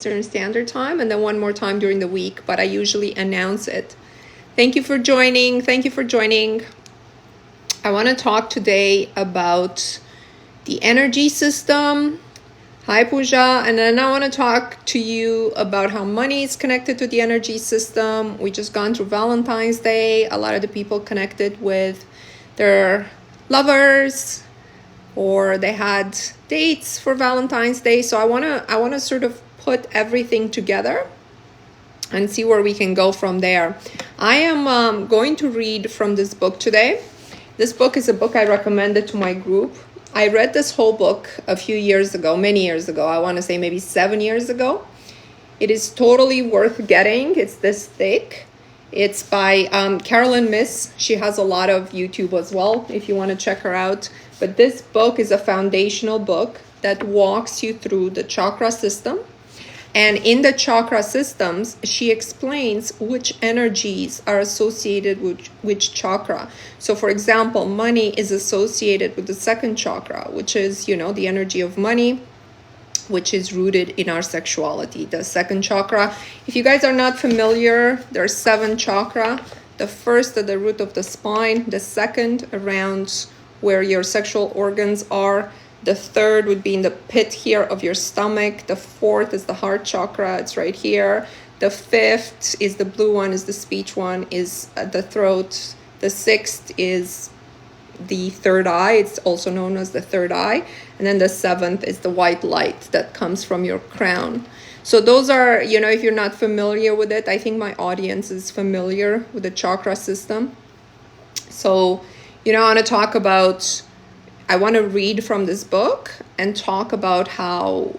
Eastern Standard Time, and then one more time during the week, but I usually announce it. Thank you for joining. Thank you for joining. I want to talk today about the energy system. Hi, Pooja. And then I want to talk to you about how money is connected to the energy system. We just gone through Valentine's Day. A lot of the people connected with their lovers, or they had dates for Valentine's Day. So I want to sort of put everything together and see where we can go from there. I am going to read from this book today. This book is a book I recommended to my group. I read this whole book a few years ago, many years ago. I want to say maybe 7 years ago. It is totally worth getting. It's this thick. It's by Carolyn Miss. She has a lot of YouTube as well, if you want to check her out. But this book is a foundational book that walks you through the chakra system. And in the chakra systems, she explains which energies are associated with which chakra. So for example, money is associated with the second chakra, which is, the energy of money, which is rooted in our sexuality. The second chakra, if you guys are not familiar, there's 7 chakra. The first at the root of the spine, the second around where your sexual organs are. The third would be in the pit here of your stomach. The fourth is the heart chakra. It's right here. The fifth is the blue one, is the speech one, is the throat. The sixth is the third eye. It's also known as the third eye. And then the seventh is the white light that comes from your crown. So those are, if you're not familiar with it, I think my audience is familiar with the chakra system. So, I want to talk about, I want to read from this book and talk about how,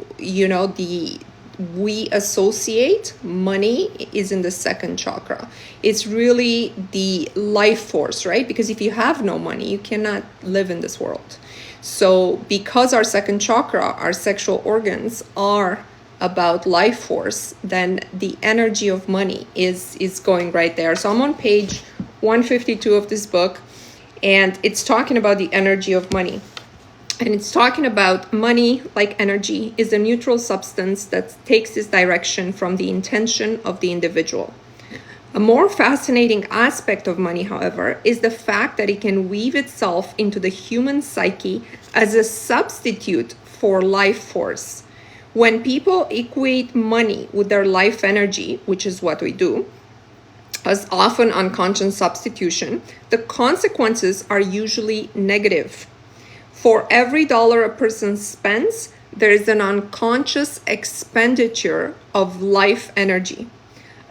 we associate money is in the second chakra. It's really the life force, right? Because if you have no money, you cannot live in this world. So because our second chakra, our sexual organs are about life force, then the energy of money is going right there. So I'm on page 152 of this book, and it's talking about the energy of money. And it's talking about money, like energy, is a neutral substance that takes its direction from the intention of the individual. A more fascinating aspect of money, however, is the fact that it can weave itself into the human psyche as a substitute for life force. When people equate money with their life energy, which is what we do, as often unconscious substitution, the consequences are usually negative. For every dollar a person spends, there is an unconscious expenditure of life energy.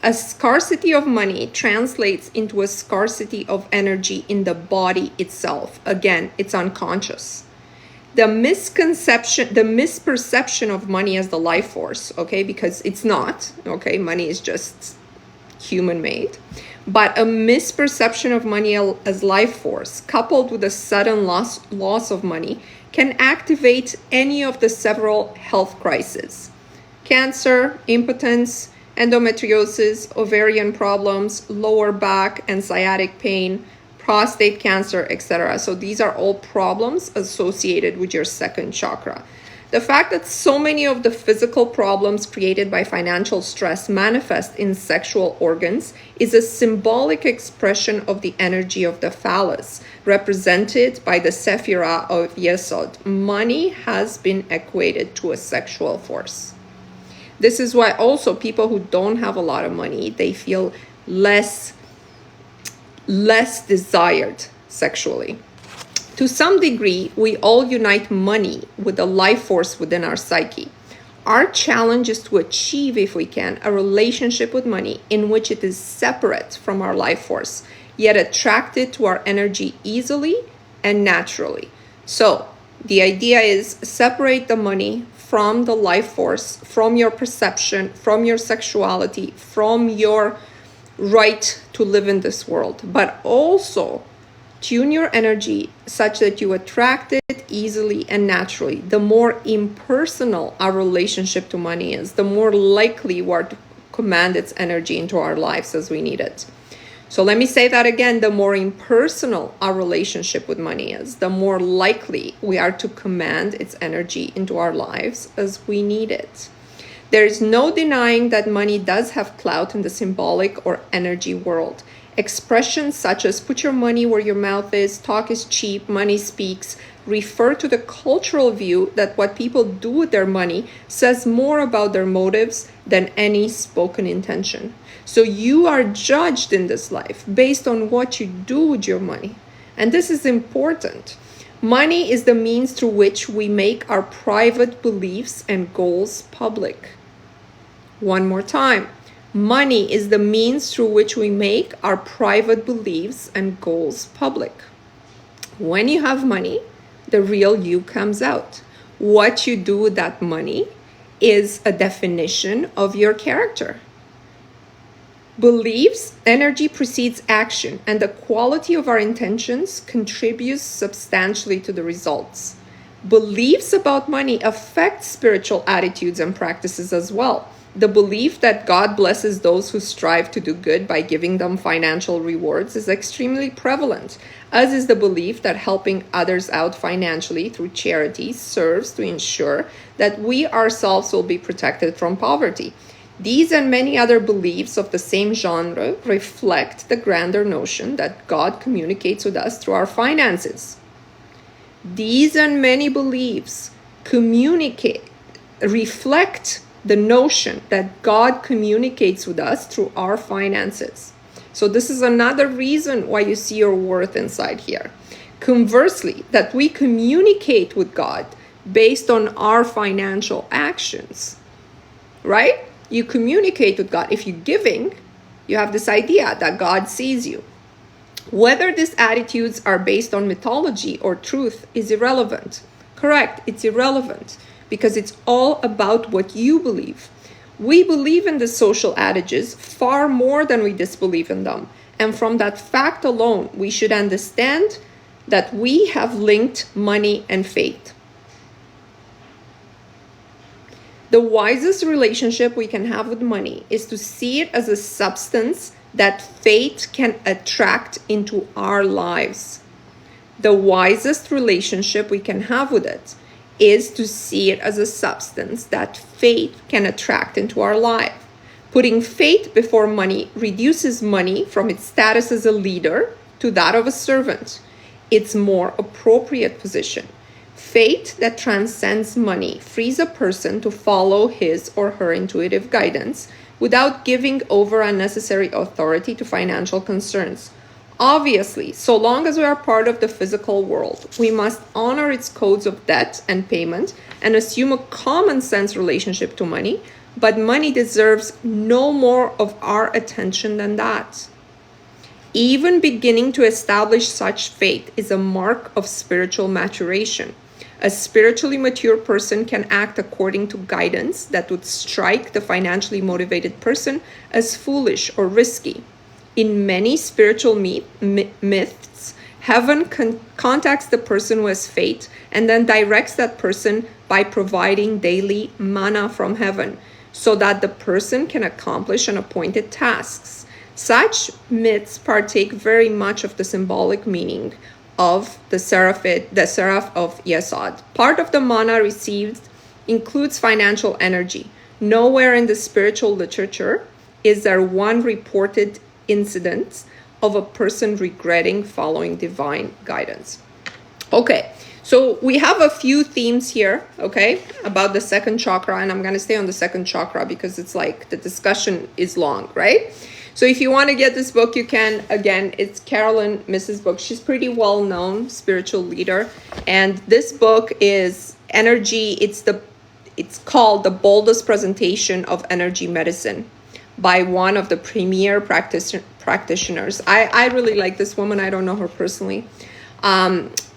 A scarcity of money translates into a scarcity of energy in the body itself. Again, it's unconscious. The misperception of money as the life force, okay, because it's not, okay, money is just human-made, but a misperception of money as life force, coupled with a sudden loss of money, can activate any of the several health crises: cancer, impotence, endometriosis, ovarian problems, lower back and sciatic pain, prostate cancer, etc. So these are all problems associated with your second chakra. The fact that so many of the physical problems created by financial stress manifest in sexual organs is a symbolic expression of the energy of the phallus, represented by the Sephirah of Yesod. Money has been equated to a sexual force. This is why also people who don't have a lot of money, they feel less desired sexually. To some degree, we all unite money with the life force within our psyche. Our challenge is to achieve, if we can, a relationship with money in which it is separate from our life force, yet attracted to our energy easily and naturally. So the idea is separate the money from the life force, from your perception, from your sexuality, from your right to live in this world, but also tune your energy such that you attract it easily and naturally. The more impersonal our relationship to money is, the more likely we are to command its energy into our lives as we need it. So let me say that again. The more impersonal our relationship with money is, the more likely we are to command its energy into our lives as we need it. There is no denying that money does have clout in the symbolic or energy world. Expressions such as put your money where your mouth is, talk is cheap, money speaks, refer to the cultural view that what people do with their money says more about their motives than any spoken intention. So you are judged in this life based on what you do with your money. And this is important. Money is the means through which we make our private beliefs and goals public. One more time. Money is the means through which we make our private beliefs and goals public. When you have money, the real you comes out. What you do with that money is a definition of your character. Beliefs, energy precedes action, and the quality of our intentions contributes substantially to the results. Beliefs about money affect spiritual attitudes and practices as well. The belief that God blesses those who strive to do good by giving them financial rewards is extremely prevalent, as is the belief that helping others out financially through charity serves to ensure that we ourselves will be protected from poverty. These and many other beliefs of the same genre reflect the grander notion that God communicates with us through our finances. These and many beliefs reflect the notion that God communicates with us through our finances. So this is another reason why you see your worth inside here. Conversely, that we communicate with God based on our financial actions, right? You communicate with God. If you're giving, you have this idea that God sees you. Whether these attitudes are based on mythology or truth is irrelevant. Correct, it's irrelevant because it's all about what you believe. We believe in the social adages far more than we disbelieve in them. And from that fact alone, we should understand that we have linked money and faith. The wisest relationship we can have with money is to see it as a substance that fate can attract into our lives. The wisest relationship we can have with it is to see it as a substance that fate can attract into our life. Putting fate before money reduces money from its status as a leader to that of a servant. Its more appropriate position. Fate that transcends money frees a person to follow his or her intuitive guidance without giving over unnecessary authority to financial concerns. Obviously, so long as we are part of the physical world, we must honor its codes of debt and payment and assume a common sense relationship to money, but money deserves no more of our attention than that. Even beginning to establish such faith is a mark of spiritual maturation. A spiritually mature person can act according to guidance that would strike the financially motivated person as foolish or risky. In many spiritual myths, heaven contacts the person who has faith and then directs that person by providing daily manna from heaven so that the person can accomplish an appointed tasks. Such myths partake very much of the symbolic meaning of the seraph of Yesod. Part of the mana received includes financial energy. Nowhere in the spiritual literature is there one reported incident of a person regretting following divine guidance. Okay, so we have a few themes here, okay, about the second chakra, and I'm going to stay on the second chakra because it's like the discussion is long, right? So if you want to get this book, you can. Again, it's Carolyn Miss's book. She's pretty well-known spiritual leader, and this book is energy. It's called The Boldest Presentation of Energy Medicine by one of the premier practitioners. I really like this woman. I don't know her personally.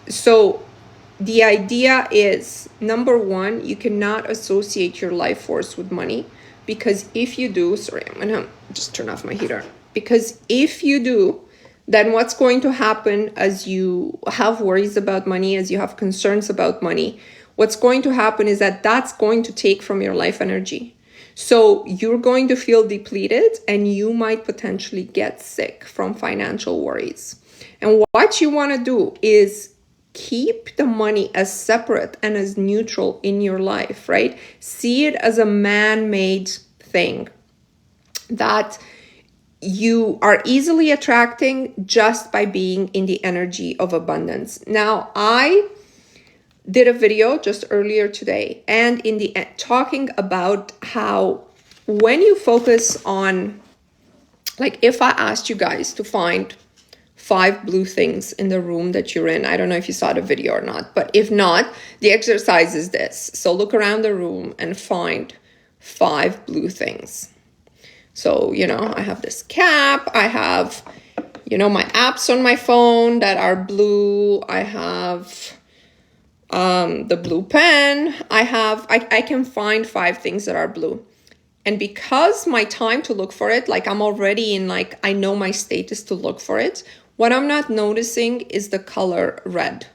So the idea is, number one, you cannot associate your life force with money, because if you do, sorry, I'm gonna just turn off my heater. Because if you do, then what's going to happen as you have worries about money, as you have concerns about money, what's going to happen is that that's going to take from your life energy. So you're going to feel depleted and you might potentially get sick from financial worries. And what you want to do is keep the money as separate and as neutral in your life, right? See it as a man-made thing that you are easily attracting just by being in the energy of abundance. Now, I did a video just earlier today and in the talking about how when you focus on, like, if I asked you guys to find 5 blue things in the room that you're in, I don't know if you saw the video or not, but if not, the exercise is this. So look around the room and find 5 blue things. So, I have this cap, I have, my apps on my phone that are blue, I have the blue pen, I can find 5 things that are blue. And because my time to look for it, like I'm already in, like, I know my status to look for it, what I'm not noticing is the color red.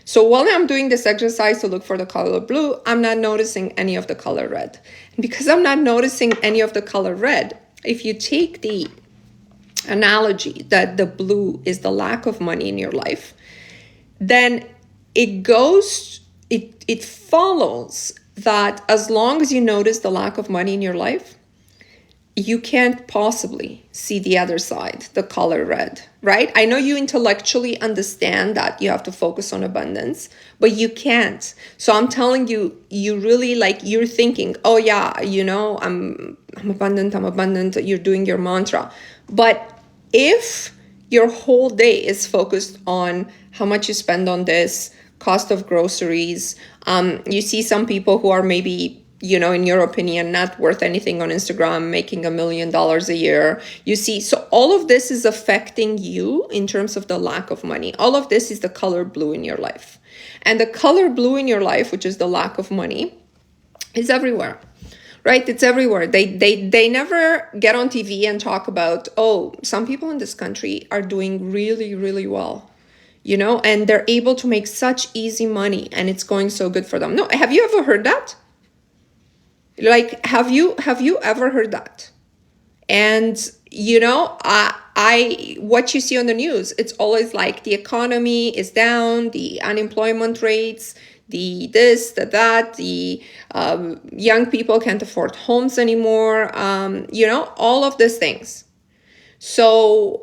So while I'm doing this exercise to look for the color blue, I'm not noticing any of the color red. And because I'm not noticing any of the color red, if you take the analogy that the blue is the lack of money in your life, then it follows that as long as you notice the lack of money in your life, you can't possibly see the other side, the color red, right? I know you intellectually understand that you have to focus on abundance, but you can't. So I'm telling you, you really, like, you're thinking, oh yeah, I'm abundant, you're doing your mantra. But if your whole day is focused on how much you spend on this, cost of groceries, you see some people who are maybe, in your opinion, not worth anything on Instagram, making $1 million a year. You see, so all of this is affecting you in terms of the lack of money. All of this is the color blue in your life. And the color blue in your life, which is the lack of money, is everywhere, right? It's everywhere. They never get on TV and talk about, oh, some people in this country are doing really, really well, and they're able to make such easy money and it's going so good for them. No, have you ever heard that? Like, have you ever heard that? And, I what you see on the news, it's always like the economy is down, the unemployment rates, the this, the that, the young people can't afford homes anymore, all of these things. So,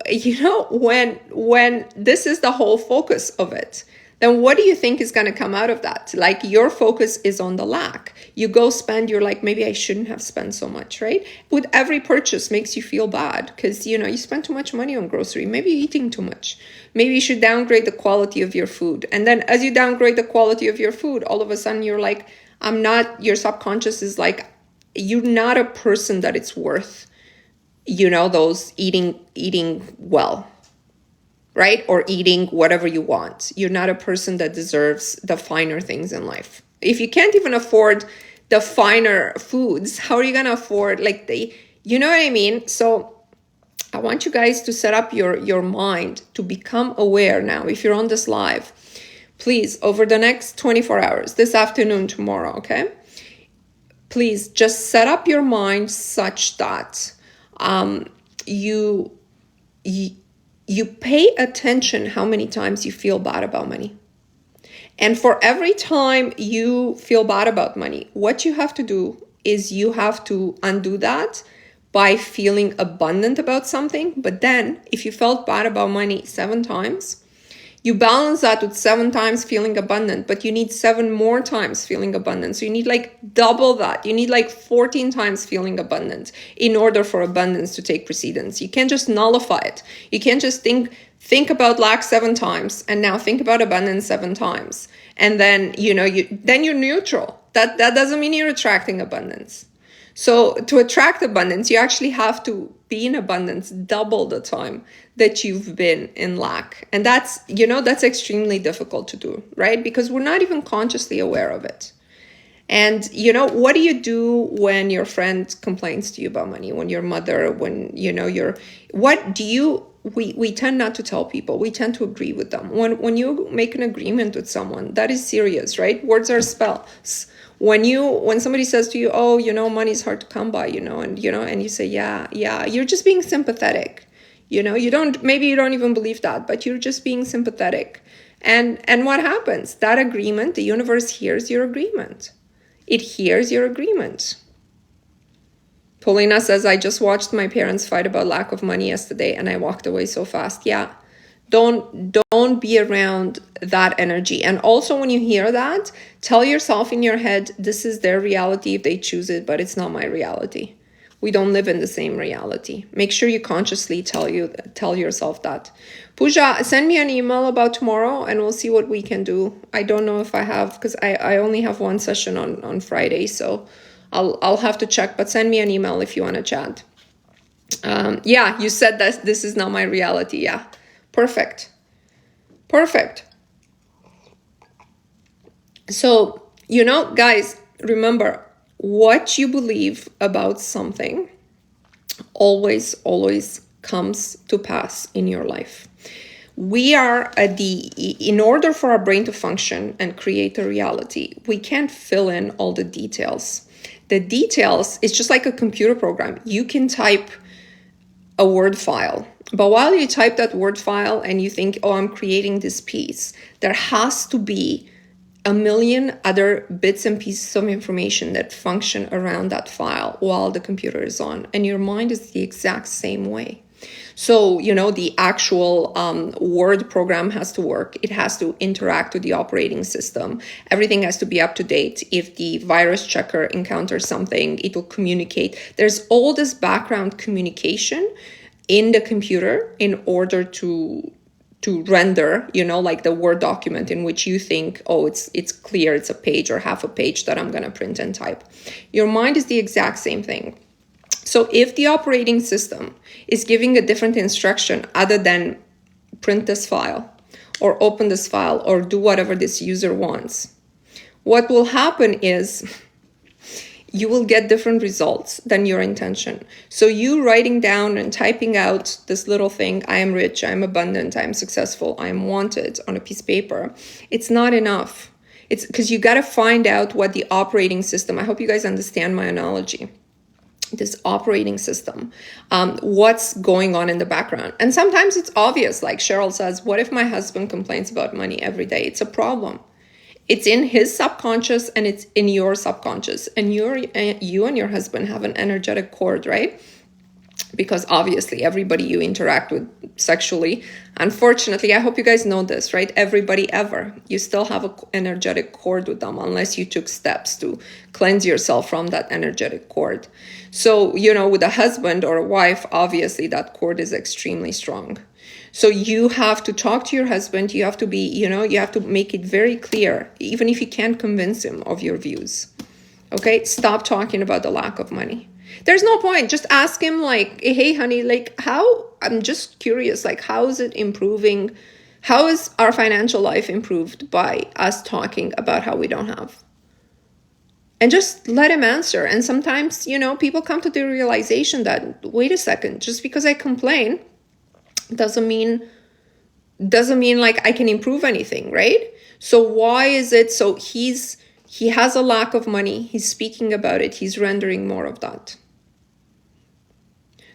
when this is the whole focus of it, then what do you think is going to come out of that? Like, your focus is on the lack. You go spend, you're like, maybe I shouldn't have spent so much, right? With every purchase makes you feel bad because, you spend too much money on grocery. Maybe you're eating too much. Maybe you should downgrade the quality of your food. And then as you downgrade the quality of your food, all of a sudden you're like, your subconscious is like, you're not a person that it's worth, those eating well. Right? Or eating whatever you want. You're not a person that deserves the finer things in life. If you can't even afford the finer foods, how are you going to afford, you know what I mean? So I want you guys to set up your mind to become aware now. If you're on this live, please, over the next 24 hours, this afternoon, tomorrow, okay? Please just set up your mind such that you pay attention how many times you feel bad about money. And for every time you feel bad about money, what you have to do is you have to undo that by feeling abundant about something. But then if you felt bad about money 7 times, you balance that with 7 times feeling abundant, but you need 7 more times feeling abundant. So you need double that. You need 14 times feeling abundant in order for abundance to take precedence. You can't just nullify it. You can't just think about lack 7 times and now think about abundance 7 times. And then, then you're neutral. That doesn't mean you're attracting abundance. So to attract abundance, you actually have to be in abundance double the time that you've been in lack. And that's extremely difficult to do, right? Because we're not even consciously aware of it. And, what do you do when your friend complains to you about money? When your mother, when, we tend not to tell people. We tend to agree with them. When you make an agreement with someone, that is serious, right? Words are spells. When somebody says to you, oh, money's hard to come by, and you say, yeah, you're just being sympathetic. Maybe you don't even believe that, but you're just being sympathetic. And what happens? That agreement, the universe hears your agreement. It hears your agreement. Paulina says, I just watched my parents fight about lack of money yesterday and I walked away so fast. Yeah. Don't be around that energy. And also when you hear that, tell yourself in your head, this is their reality if they choose it, but it's not my reality. We don't live in the same reality. Make sure you consciously tell yourself that. Pooja, send me an email about tomorrow and we'll see what we can do. I don't know if I have, because I only have one session on Friday, so I'll have to check, but send me an email if you want to chat. Yeah, you said that this is not my reality. Yeah, perfect. So, guys, remember, what you believe about something always comes to pass in your life. We are in order for our brain to function and create a reality, we can't fill in all the details. The details is just like a computer program. You can type a Word file, but while you type that Word file and you think, oh, I'm creating this piece, there has to be a million other bits and pieces of information that function around that file while the computer is on. And your mind is the exact same way. So, the actual Word program has to work. It has to interact with the operating system. Everything has to be up to date. If the virus checker encounters something, it will communicate. There's all this background communication in the computer in order to render, like the Word document in which you think, oh, it's clear, it's a page or half a page that I'm going to print and type. Your mind is the exact same thing. So if the operating system is giving a different instruction other than print this file or open this file or do whatever this user wants, what will happen is you will get different results than your intention. So you writing down and typing out this little thing, I am rich, I am abundant, I am successful, I am wanted on a piece of paper, it's not enough. It's because you got to find out what the operating system, I hope you guys understand my analogy, this operating system, what's going on in the background. And sometimes it's obvious, like Cheryl says, what if my husband complains about money every day? It's a problem. It's in his subconscious and it's in your subconscious. And you and your husband have an energetic cord, right? Because obviously everybody you interact with sexually, unfortunately, I hope you guys know this, right? Everybody ever, you still have an energetic cord with them unless you took steps to cleanse yourself from that energetic cord. So, with a husband or a wife, obviously that cord is extremely strong. So you have to talk to your husband. You have to be, you have to make it very clear, even if you can't convince him of your views. Okay, stop talking about the lack of money. There's no point. Just ask him like, hey, honey, like I'm just curious, like, how is it improving? How is our financial life improved by us talking about how we don't have? And just let him answer. And sometimes, people come to the realization that, wait a second, just because I complain doesn't mean like I can improve anything, right? So why is it so he has a lack of money, he's speaking about it, he's rendering more of that.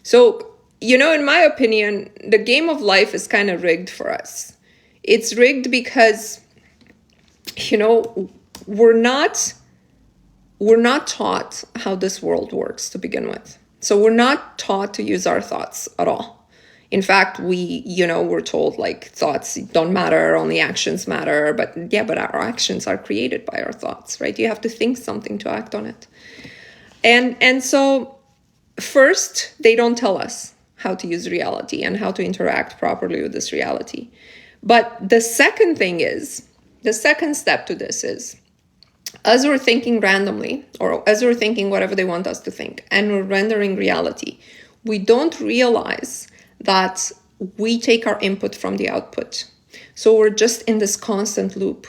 So, in my opinion, the game of life is kind of rigged for us. It's rigged because, we're not taught how this world works to begin with. So we're not taught to use our thoughts at all. In fact, we're told like thoughts don't matter, only actions matter. But our actions are created by our thoughts, right? You have to think something to act on it. And so first, they don't tell us how to use reality and how to interact properly with this reality. But the second step to this is, as we're thinking randomly, or as we're thinking whatever they want us to think, and we're rendering reality, we don't realize that we take our input from the output. So we're just in this constant loop,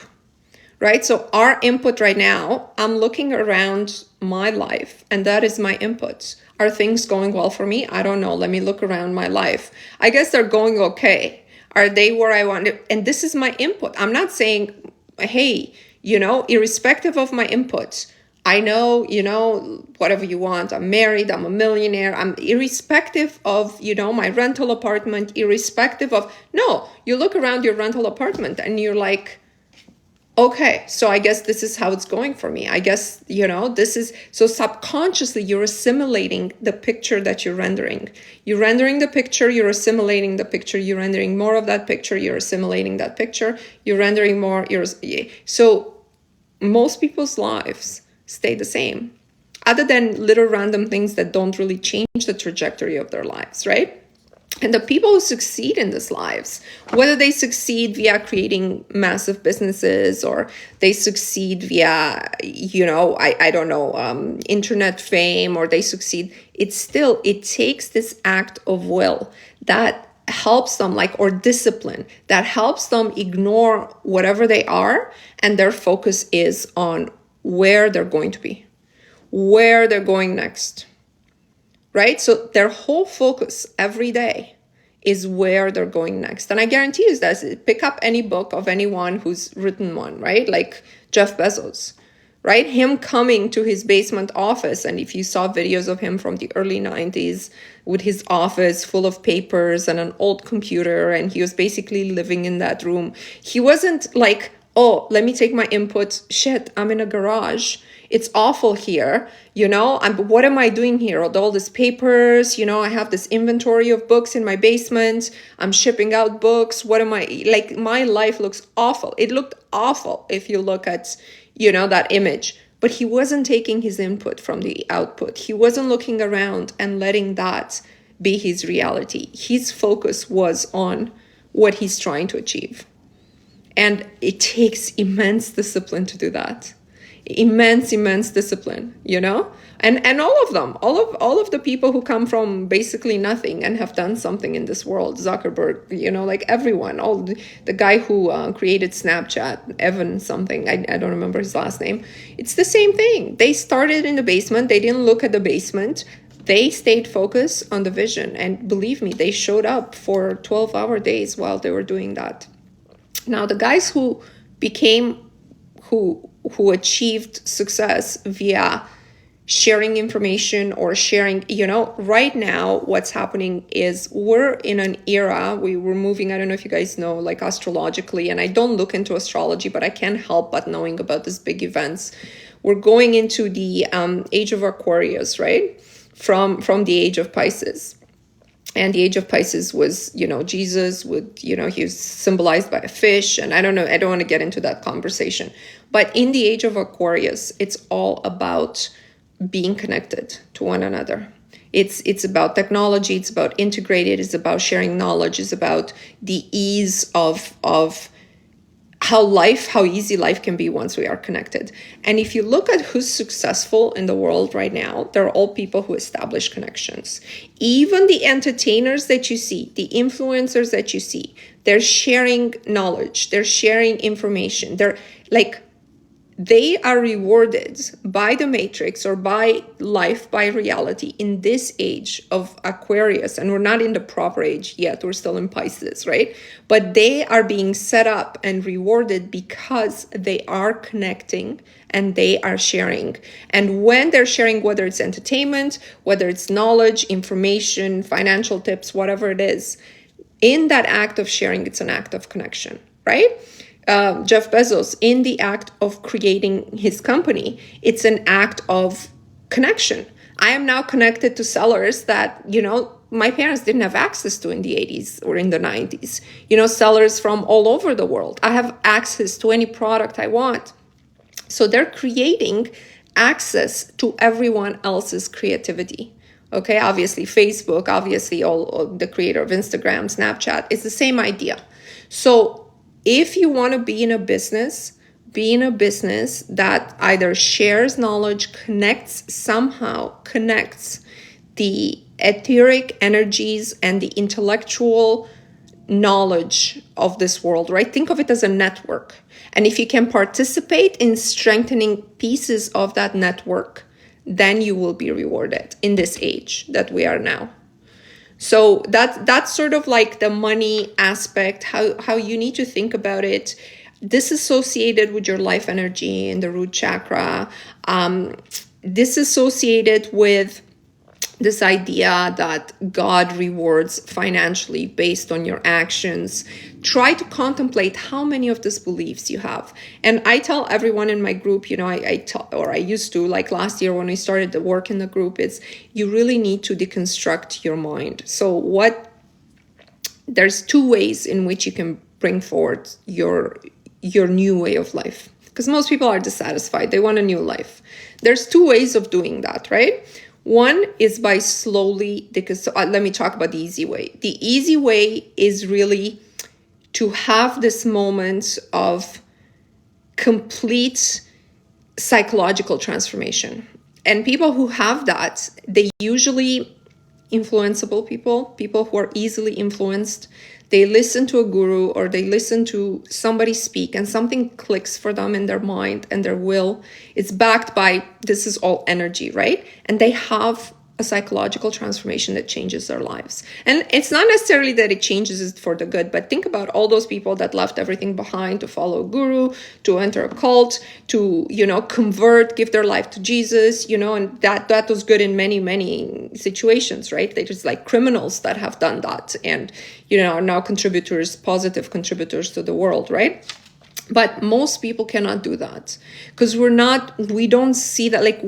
right? So our input right now, I'm looking around my life, and that is my input. Are things going well for me? I don't know. Let me look around my life. I guess they're going okay. Are they where I want it? And this is my input. I'm not saying, hey, irrespective of my input, I know, whatever you want. I'm married, I'm a millionaire, I'm irrespective of, my rental apartment, irrespective of, no, you look around your rental apartment and you're like, okay, so I guess this is how it's going for me. I guess, this is, so subconsciously you're assimilating the picture that you're rendering. You're rendering the picture, you're assimilating the picture, you're rendering more of that picture, you're assimilating that picture, you're rendering more, so most people's lives stay the same, other than little random things that don't really change the trajectory of their lives, right? And the people who succeed in these lives, whether they succeed via creating massive businesses or they succeed via, I don't know, internet fame, or they succeed, it takes this act of will that helps them, or discipline, that helps them ignore whatever they are, and their focus is on where they're going to be, where they're going next. Right? So their whole focus every day is where they're going next. And I guarantee you that, pick up any book of anyone who's written one, right? Like Jeff Bezos, right? Him coming to his basement office. And if you saw videos of him from the early 90s with his office full of papers and an old computer, and he was basically living in that room. He wasn't like, oh, let me take my input. Shit, I'm in a garage. It's awful here, what am I doing here? All these papers, I have this inventory of books in my basement. I'm shipping out books. What am I, my life looks awful. It looked awful if you look at, that image. But he wasn't taking his input from the output. He wasn't looking around and letting that be his reality. His focus was on what he's trying to achieve. And it takes immense discipline to do that. Immense discipline, and all of them, all of the people who come from basically nothing and have done something in this world, Zuckerberg, everyone, all the guy who created Snapchat, Evan something, I don't remember his last name. It's the same thing. They started in the basement. They didn't look at the basement. They stayed focused on the vision, and believe me, they showed up for 12-hour days while they were doing that. Now, the guys who achieved success via sharing information or sharing, right now what's happening is we're in an era, we're moving, I don't know if you guys know, astrologically, and I don't look into astrology, but I can't help but knowing about these big events. We're going into the age of Aquarius, right? From the age of Pisces. And the age of Pisces was, Jesus would, he was symbolized by a fish. And I don't know, I don't want to get into that conversation. But in the age of Aquarius, it's all about being connected to one another. It's about technology. It's about integrated. It's about sharing knowledge. It's about the ease of how easy life can be once we are connected. And if you look at who's successful in the world right now, they're all people who establish connections. Even the entertainers that you see, the influencers that you see, they're sharing knowledge, they're sharing information. They are rewarded by the matrix or by life, by reality in this age of Aquarius. And we're not in the proper age yet. We're still in Pisces, right? But they are being set up and rewarded because they are connecting and they are sharing. And when they're sharing, whether it's entertainment, whether it's knowledge, information, financial tips, whatever it is, in that act of sharing, it's an act of connection, right? Jeff Bezos, in the act of creating his company, it's an act of connection. I am now connected to sellers that, my parents didn't have access to in the 80s or in the 90s. Sellers from all over the world. I have access to any product I want. So they're creating access to everyone else's creativity. Okay, obviously Facebook, obviously all the creator of Instagram, Snapchat, it's the same idea. So if you want to be in a business that either shares knowledge, connects the etheric energies and the intellectual knowledge of this world, right? Think of it as a network. And if you can participate in strengthening pieces of that network, then you will be rewarded in this age that we are now. So that's sort of like the money aspect, how you need to think about it. disassociated with your life energy in the root chakra, disassociated with this idea that God rewards financially based on your actions. Try to contemplate how many of these beliefs you have. And I tell everyone in my group, I used to, like last year when we started the work in the group, is you really need to deconstruct your mind. So there's two ways in which you can bring forward your new way of life. Because most people are dissatisfied. They want a new life. There's two ways of doing that, right? One is by slowly, let me talk about the easy way. The easy way is really to have this moment of complete psychological transformation. And people who have that, they usually influenceable people who are easily influenced. They listen to a guru or they listen to somebody speak and something clicks for them in their mind and their will. It's backed by, this is all energy, right? And they have a psychological transformation that changes their lives. And it's not necessarily that it changes it for the good, but think about all those people that left everything behind to follow a guru, to enter a cult, to, convert, give their life to Jesus, and that was good in many, many situations, right? They're just like criminals that have done that and, are now positive contributors to the world, right? But most people cannot do that because we don't see that, like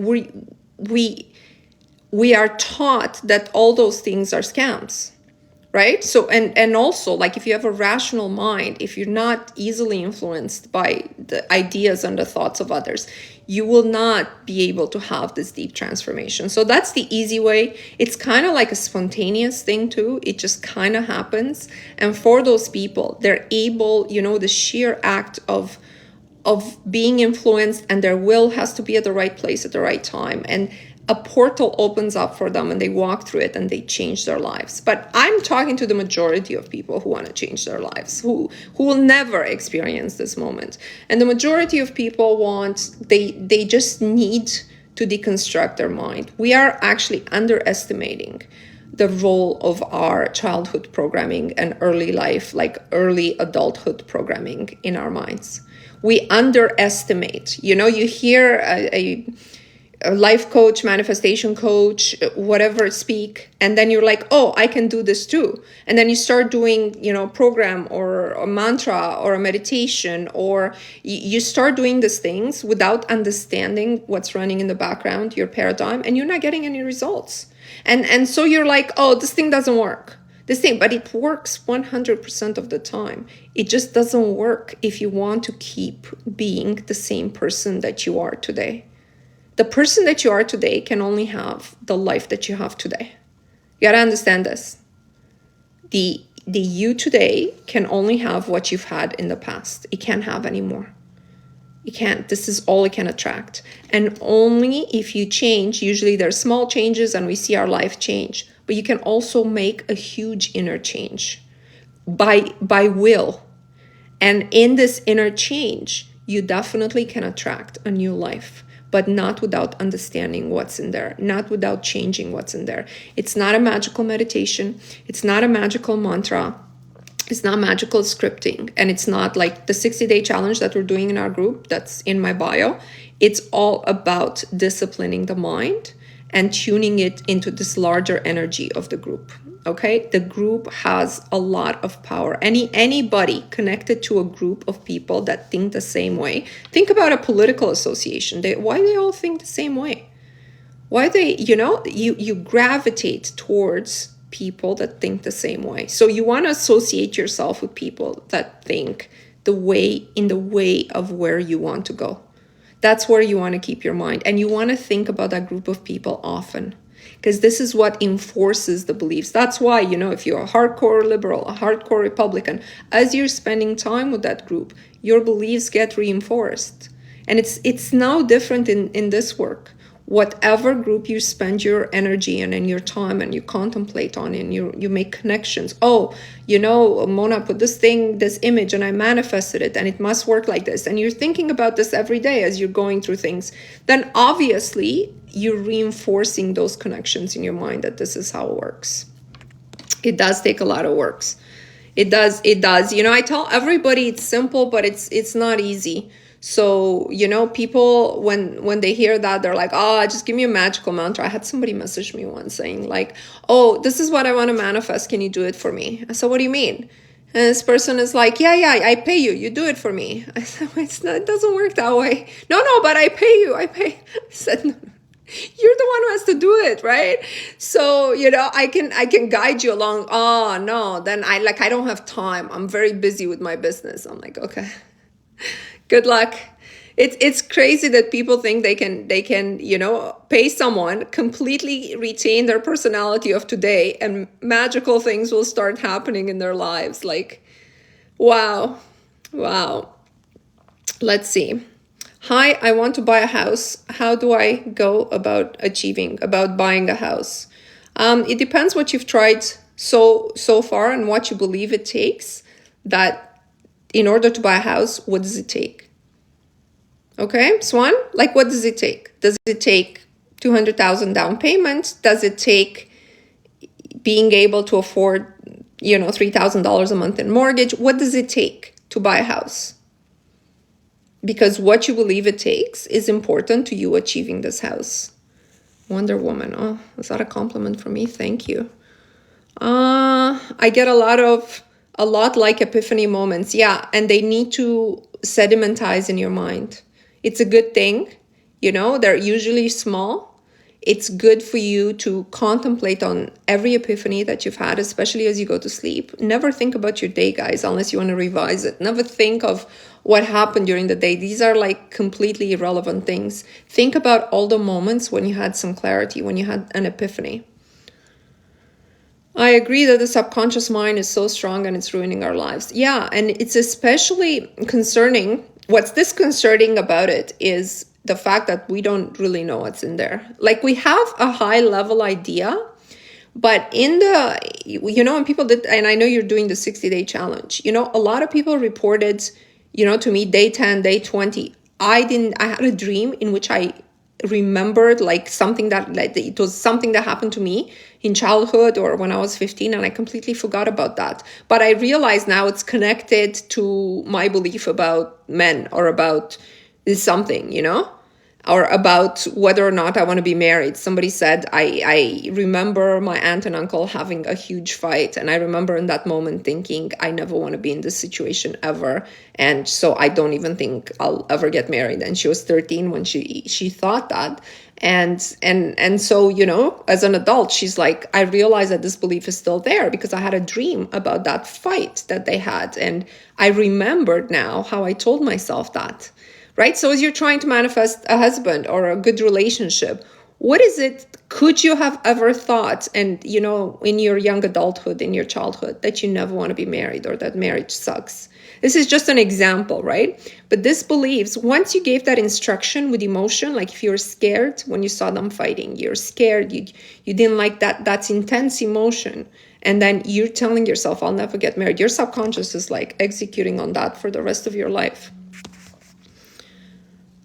we are taught that all those things are scams, right? So, and also, like, if you have a rational mind, if you're not easily influenced by the ideas and the thoughts of others, you will not be able to have this deep transformation. So that's the easy way. It's kind of like a spontaneous thing too. It just kind of happens. And for those people, they're able, the sheer act of being influenced, and their will has to be at the right place at the right time. And a portal opens up for them and they walk through it and they change their lives. But I'm talking to the majority of people who want to change their lives, who will never experience this moment. And the majority of people they just need to deconstruct their mind. We are actually underestimating the role of our childhood programming and early life, like early adulthood programming in our minds. We underestimate, you hear a life coach, manifestation coach, whatever speak, and then you're like, oh, I can do this too. And then you start doing, program or a mantra or a meditation, or you start doing these things without understanding what's running in the background, your paradigm, and you're not getting any results. And so you're like, oh, this thing doesn't work. But it works 100% of the time. It just doesn't work if you want to keep being the same person that you are today. The person that you are today can only have the life that you have today. You gotta understand this. The you today can only have what you've had in the past. It can't have any more. It can't. This is all it can attract. And only if you change, usually there's small changes and we see our life change, but you can also make a huge inner change by will. And in this inner change, you definitely can attract a new life, but not without understanding what's in there, not without changing what's in there. It's not a magical meditation. It's not a magical mantra. It's not magical scripting. And it's not like the 60-day challenge that we're doing in our group that's in my bio. It's all about disciplining the mind and tuning it into this larger energy of the group. Okay, the group has a lot of power. Anybody connected to a group of people that think the same way. Think about a political association. Why they all think the same way? Why they, you gravitate towards people that think the same way. So you want to associate yourself with people that think in the way of where you want to go. That's where you want to keep your mind. And you want to think about that group of people often, because this is what enforces the beliefs. That's why, if you're a hardcore liberal, a hardcore Republican, as you're spending time with that group, your beliefs get reinforced. And it's no different in this work. Whatever group you spend your energy in and your time and you contemplate on and you make connections. Oh, Mona put this image and I manifested it and it must work like this. And you're thinking about this every day as you're going through things. Then obviously you're reinforcing those connections in your mind that this is how it works. It does take a lot of work. It does. It does. I tell everybody it's simple, but it's not easy. So, people when they hear that, they're like, oh, just give me a magical mantra. I had somebody message me once saying like, oh, this is what I want to manifest. Can you do it for me? I said, what do you mean? And this person is like, yeah, I pay you. You do it for me. I said, well, it doesn't work that way. No, but I pay you. I pay. I said, no. You're the one who has to do it, right? So, I can guide you along. Oh, no, then I don't have time. I'm very busy with my business. I'm like, okay, good luck. It's crazy that people think they can pay someone, completely retain their personality of today, and magical things will start happening in their lives. Like, wow. Let's see. Hi, I want to buy a house. How do I go about buying a house? It depends what you've tried so far and what you believe it takes. That in order to buy a house, what does it take? Okay, Swan, like what does it take? Does it take 200,000 down payment? Does it take being able to afford, $3,000 a month in mortgage? What does it take to buy a house? Because what you believe it takes is important to you achieving this house. Wonder Woman. Oh, is that a compliment for me? Thank you. I get a lot like epiphany moments. Yeah, and they need to sedimentize in your mind. It's a good thing. They're usually small. It's good for you to contemplate on every epiphany that you've had, especially as you go to sleep. Never think about your day, guys, unless you want to revise it. Never think of what happened during the day. These are like completely irrelevant things. Think about all the moments when you had some clarity, when you had an epiphany. I agree that the subconscious mind is so strong and it's ruining our lives. Yeah, and it's especially concerning. What's disconcerting about it is the fact that we don't really know what's in there. Like, we have a high level idea, but in the, when people did, and I know you're doing the 60-day challenge, a lot of people reported, to me, day 10, day 20. I had a dream in which I remembered like something that, like, it was something that happened to me in childhood or when I was 15, and I completely forgot about that. But I realize now it's connected to my belief about men or about something, or about whether or not I want to be married. Somebody said, I remember my aunt and uncle having a huge fight. And I remember in that moment thinking, I never want to be in this situation ever. And so I don't even think I'll ever get married. And she was 13 when she thought that. And so, as an adult, she's like, I realized that this belief is still there because I had a dream about that fight that they had. And I remembered now how I told myself that. Right? So as you're trying to manifest a husband or a good relationship, what is it, could you have ever thought, and, in your young adulthood, in your childhood, that you never want to be married or that marriage sucks? This is just an example, right? But this beliefs, once you gave that instruction with emotion, like if you're scared when you saw them fighting, you're scared, you didn't like that's intense emotion. And then you're telling yourself, I'll never get married. Your subconscious is like executing on that for the rest of your life.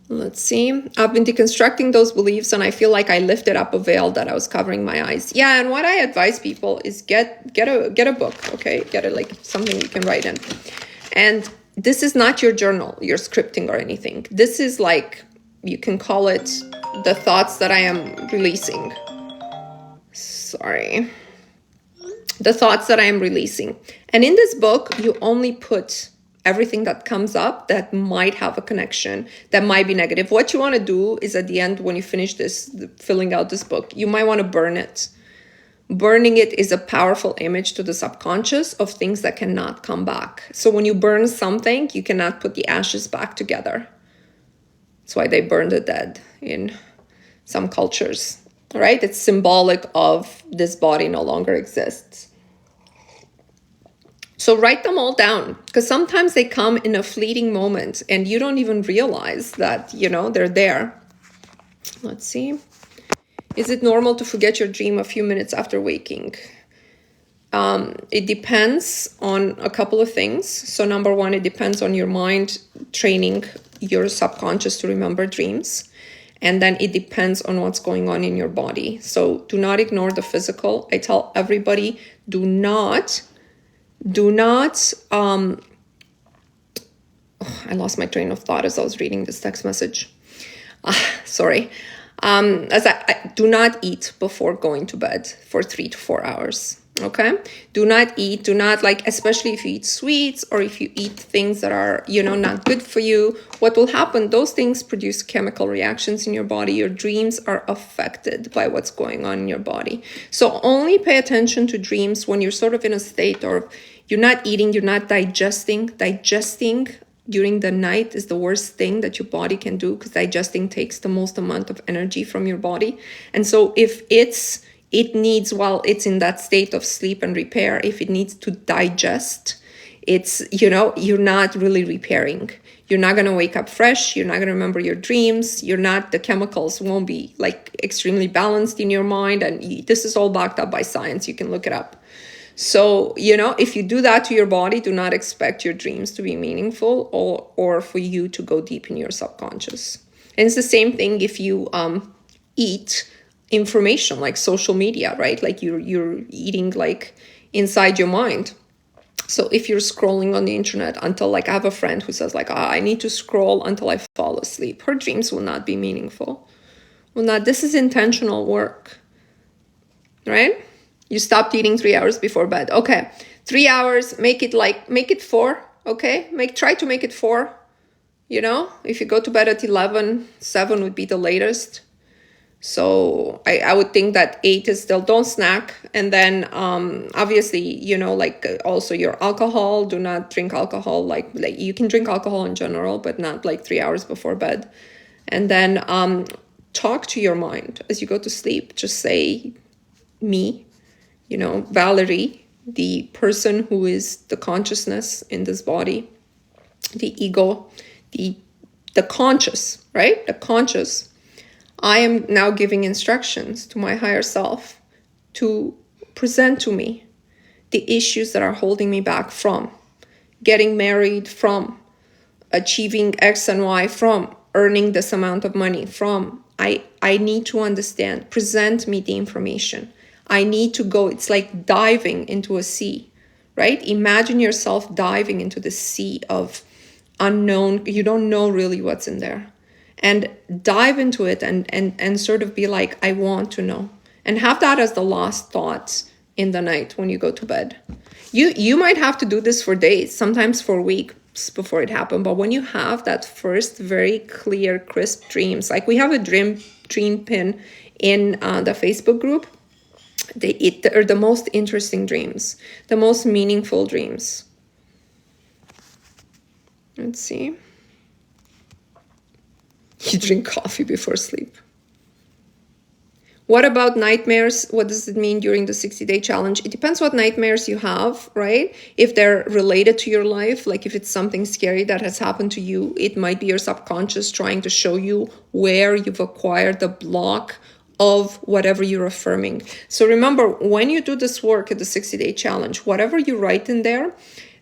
Let's see. I've been deconstructing those beliefs and I feel like I lifted up a veil that I was covering my eyes. Yeah, and what I advise people is get a book, okay? Get it, like something you can write in. And this is not your journal, your scripting or anything. This is like, you can call it the thoughts that I am releasing. Sorry. The thoughts that I am releasing. And in this book, you only put everything that comes up that might have a connection, that might be negative. What you want to do is at the end, when you finish filling out this book, you might want to burn it. Burning it is a powerful image to the subconscious of things that cannot come back. So when you burn something, you cannot put the ashes back together. That's why they burn the dead in some cultures, right? It's symbolic of this body no longer exists. So write them all down, because sometimes they come in a fleeting moment and you don't even realize that, they're there. Let's see. Is it normal to forget your dream a few minutes after waking? It depends on a couple of things. So number one, it depends on your mind training your subconscious to remember dreams. And then it depends on what's going on in your body. So do not ignore the physical. I tell everybody, do not Do not, I lost my train of thought as I was reading this text message. Sorry. As I do not eat before going to bed for 3 to 4 hours. Okay. Do not eat. Do not, like, especially if you eat sweets or if you eat things that are, not good for you. What will happen? Those things produce chemical reactions in your body. Your dreams are affected by what's going on in your body. So only pay attention to dreams when you're sort of in a state, or you're not eating, you're not digesting. Digesting during the night is the worst thing that your body can do, because digesting takes the most amount of energy from your body. And so if it needs, while it's in that state of sleep and repair, if it needs to digest, it's, you're not really repairing. You're not going to wake up fresh. You're not going to remember your dreams. The chemicals won't be like extremely balanced in your mind. And this is all backed up by science. You can look it up. So, if you do that to your body, do not expect your dreams to be meaningful or for you to go deep in your subconscious. And it's the same thing if you eat information like social media, right? Like you're eating like inside your mind. So if you're scrolling on the internet until, like, I have a friend who says, like, I need to scroll until I fall asleep, her dreams will not be meaningful. This is intentional work, right? You stopped eating 3 hours before bed. Okay, 3 hours, make it 4. Okay, try to make it 4. If you go to bed at 11, 7 would be the latest. So I would think that 8 is still, don't snack. And then obviously, also your alcohol, do not drink alcohol. Like you can drink alcohol in general, but not like 3 hours before bed. And then talk to your mind as you go to sleep. Just say, me, Valerie, the person who is the consciousness in this body, the ego, the conscious, right? The conscious. I am now giving instructions to my higher self to present to me the issues that are holding me back from getting married, from achieving X and Y, from earning this amount of money, from I need to understand, present me the information. I need to go, it's like diving into a sea, right? Imagine yourself diving into the sea of unknown, you don't know really what's in there. And dive into it and sort of be like, I want to know. And have that as the last thought in the night when you go to bed. You might have to do this for days, sometimes for weeks before it happened. But when you have that first very clear, crisp dreams, like we have a dream pin in the Facebook group, they're the most interesting dreams, the most meaningful dreams. Let's see. You drink coffee before sleep. What about nightmares? What does it mean during the 60-day challenge? It depends what nightmares you have, right? If they're related to your life, like if it's something scary that has happened to you, it might be your subconscious trying to show you where you've acquired the block of whatever you're affirming. So remember, when you do this work at the 60-day challenge, whatever you write in there,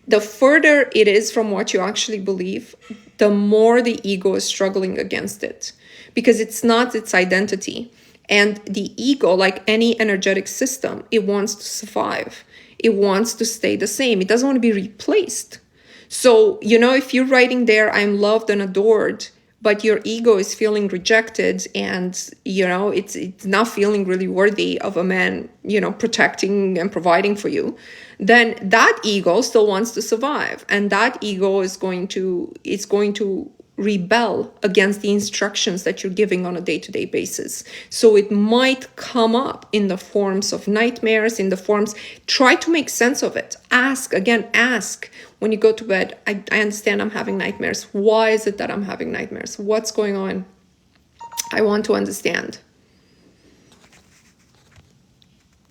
the further it is from what you actually believe, the more the ego is struggling against it, because it's not its identity. And the ego, like any energetic system, it wants to survive. It wants to stay the same. It doesn't want to be replaced. So, if you're writing there, I'm loved and adored, but your ego is feeling rejected and, it's not feeling really worthy of a man, protecting and providing for you, then that ego still wants to survive. And that ego is going to rebel against the instructions that you're giving on a day-to-day basis. So it might come up in the forms of nightmares, try to make sense of it. Ask when you go to bed, I understand I'm having nightmares. Why is it that I'm having nightmares? What's going on? I want to understand.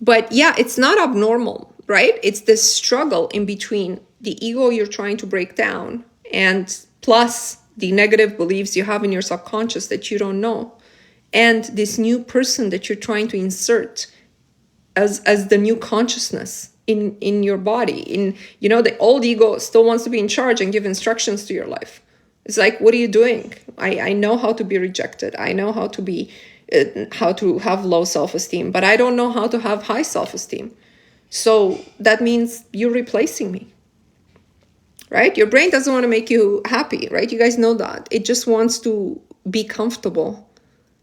But yeah, it's not abnormal, right? It's this struggle in between the ego you're trying to break down and plus the negative beliefs you have in your subconscious that you don't know, and this new person that you're trying to insert as the new consciousness in your body. The old ego still wants to be in charge and give instructions to your life. It's like, what are you doing? I know how to be rejected. I know how to have low self-esteem, but I don't know how to have high self-esteem. So that means you're replacing me, right? Your brain doesn't want to make you happy, right? You guys know that. It just wants to be comfortable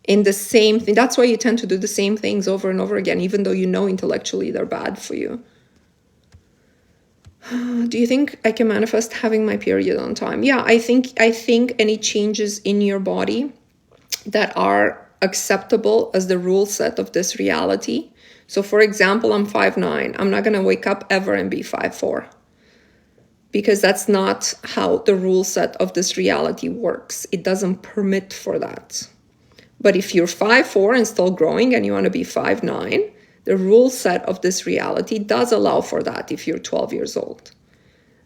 in the same thing. That's why you tend to do the same things over and over again, even though you know intellectually they're bad for you. Do you think I can manifest having my period on time? Yeah, I think any changes in your body that are acceptable as the rule set of this reality. So for example, I'm 5'9". I'm not going to wake up ever and be 5'4", because that's not how the rule set of this reality works. It doesn't permit for that. But if you're 5'4" and still growing and you want to be 5'9", the rule set of this reality does allow for that if you're 12 years old.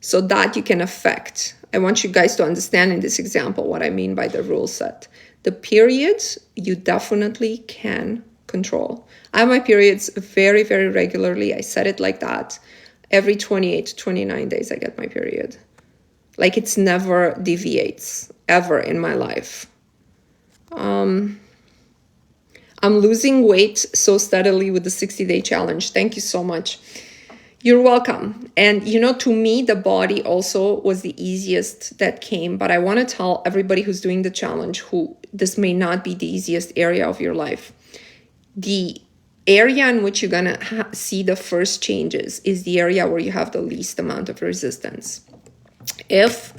So that you can affect. I want you guys to understand in this example what I mean by the rule set. The periods you definitely can control. I have my periods very, very regularly. I set it like that. Every 28 to 29 days I get my period. Like it's never deviates ever in my life. I'm losing weight so steadily with the 60-day challenge. Thank you so much. You're welcome. And to me, the body also was the easiest that came. But I want to tell everybody who's doing the challenge who this may not be the easiest area of your life. The area in which you're going to see the first changes is the area where you have the least amount of resistance. If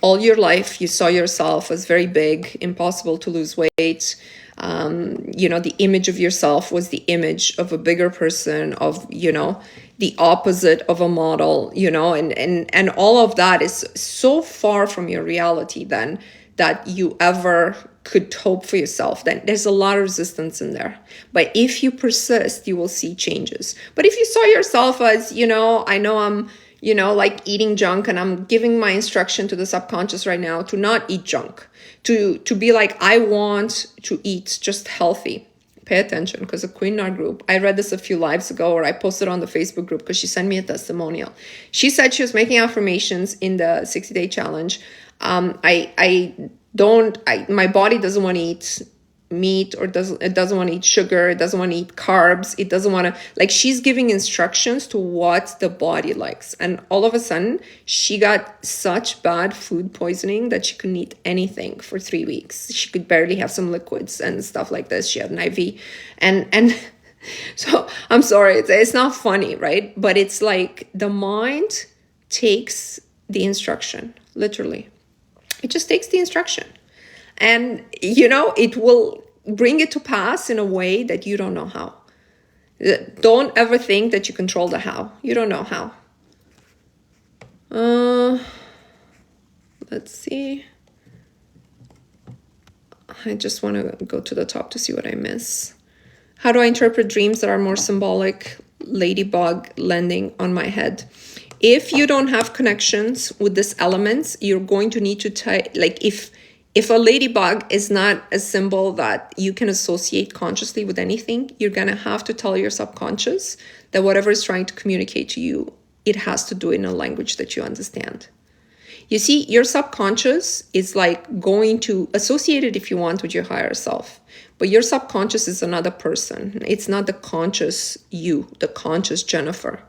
all your life you saw yourself as very big, impossible to lose weight, the image of yourself was the image of a bigger person, of, the opposite of a model, and all of that is so far from your reality then that you ever could hope for yourself. Then there's a lot of resistance in there. But if you persist, you will see changes. But if you saw yourself as, I know I'm, like eating junk, and I'm giving my instruction to the subconscious right now to not eat junk, to be like, I want to eat just healthy. Pay attention, because a queen in our group, I read this a few lives ago, or I posted on the Facebook group because she sent me a testimonial. She said she was making affirmations in the 60-day challenge. My body doesn't want to eat meat, or it doesn't want to eat sugar, it doesn't want to eat carbs, it doesn't want to, she's giving instructions to what the body likes. And all of a sudden she got such bad food poisoning that she couldn't eat anything for 3 weeks. She could barely have some liquids and stuff like this. She had an IV, and so I'm sorry, it's not funny, right? But it's like the mind takes the instruction, literally. It just takes the instruction. And, it will bring it to pass in a way that you don't know how. Don't ever think that you control the how. You don't know how. Let's see. I just want to go to the top to see what I miss. How do I interpret dreams that are more symbolic? Ladybug landing on my head. If you don't have connections with these elements, you're going to need to if a ladybug is not a symbol that you can associate consciously with anything, you're going to have to tell your subconscious that whatever is trying to communicate to you, it has to do it in a language that you understand. You see, your subconscious is going to associate it if you want with your higher self. But your subconscious is another person. It's not the conscious you, the conscious Jennifer.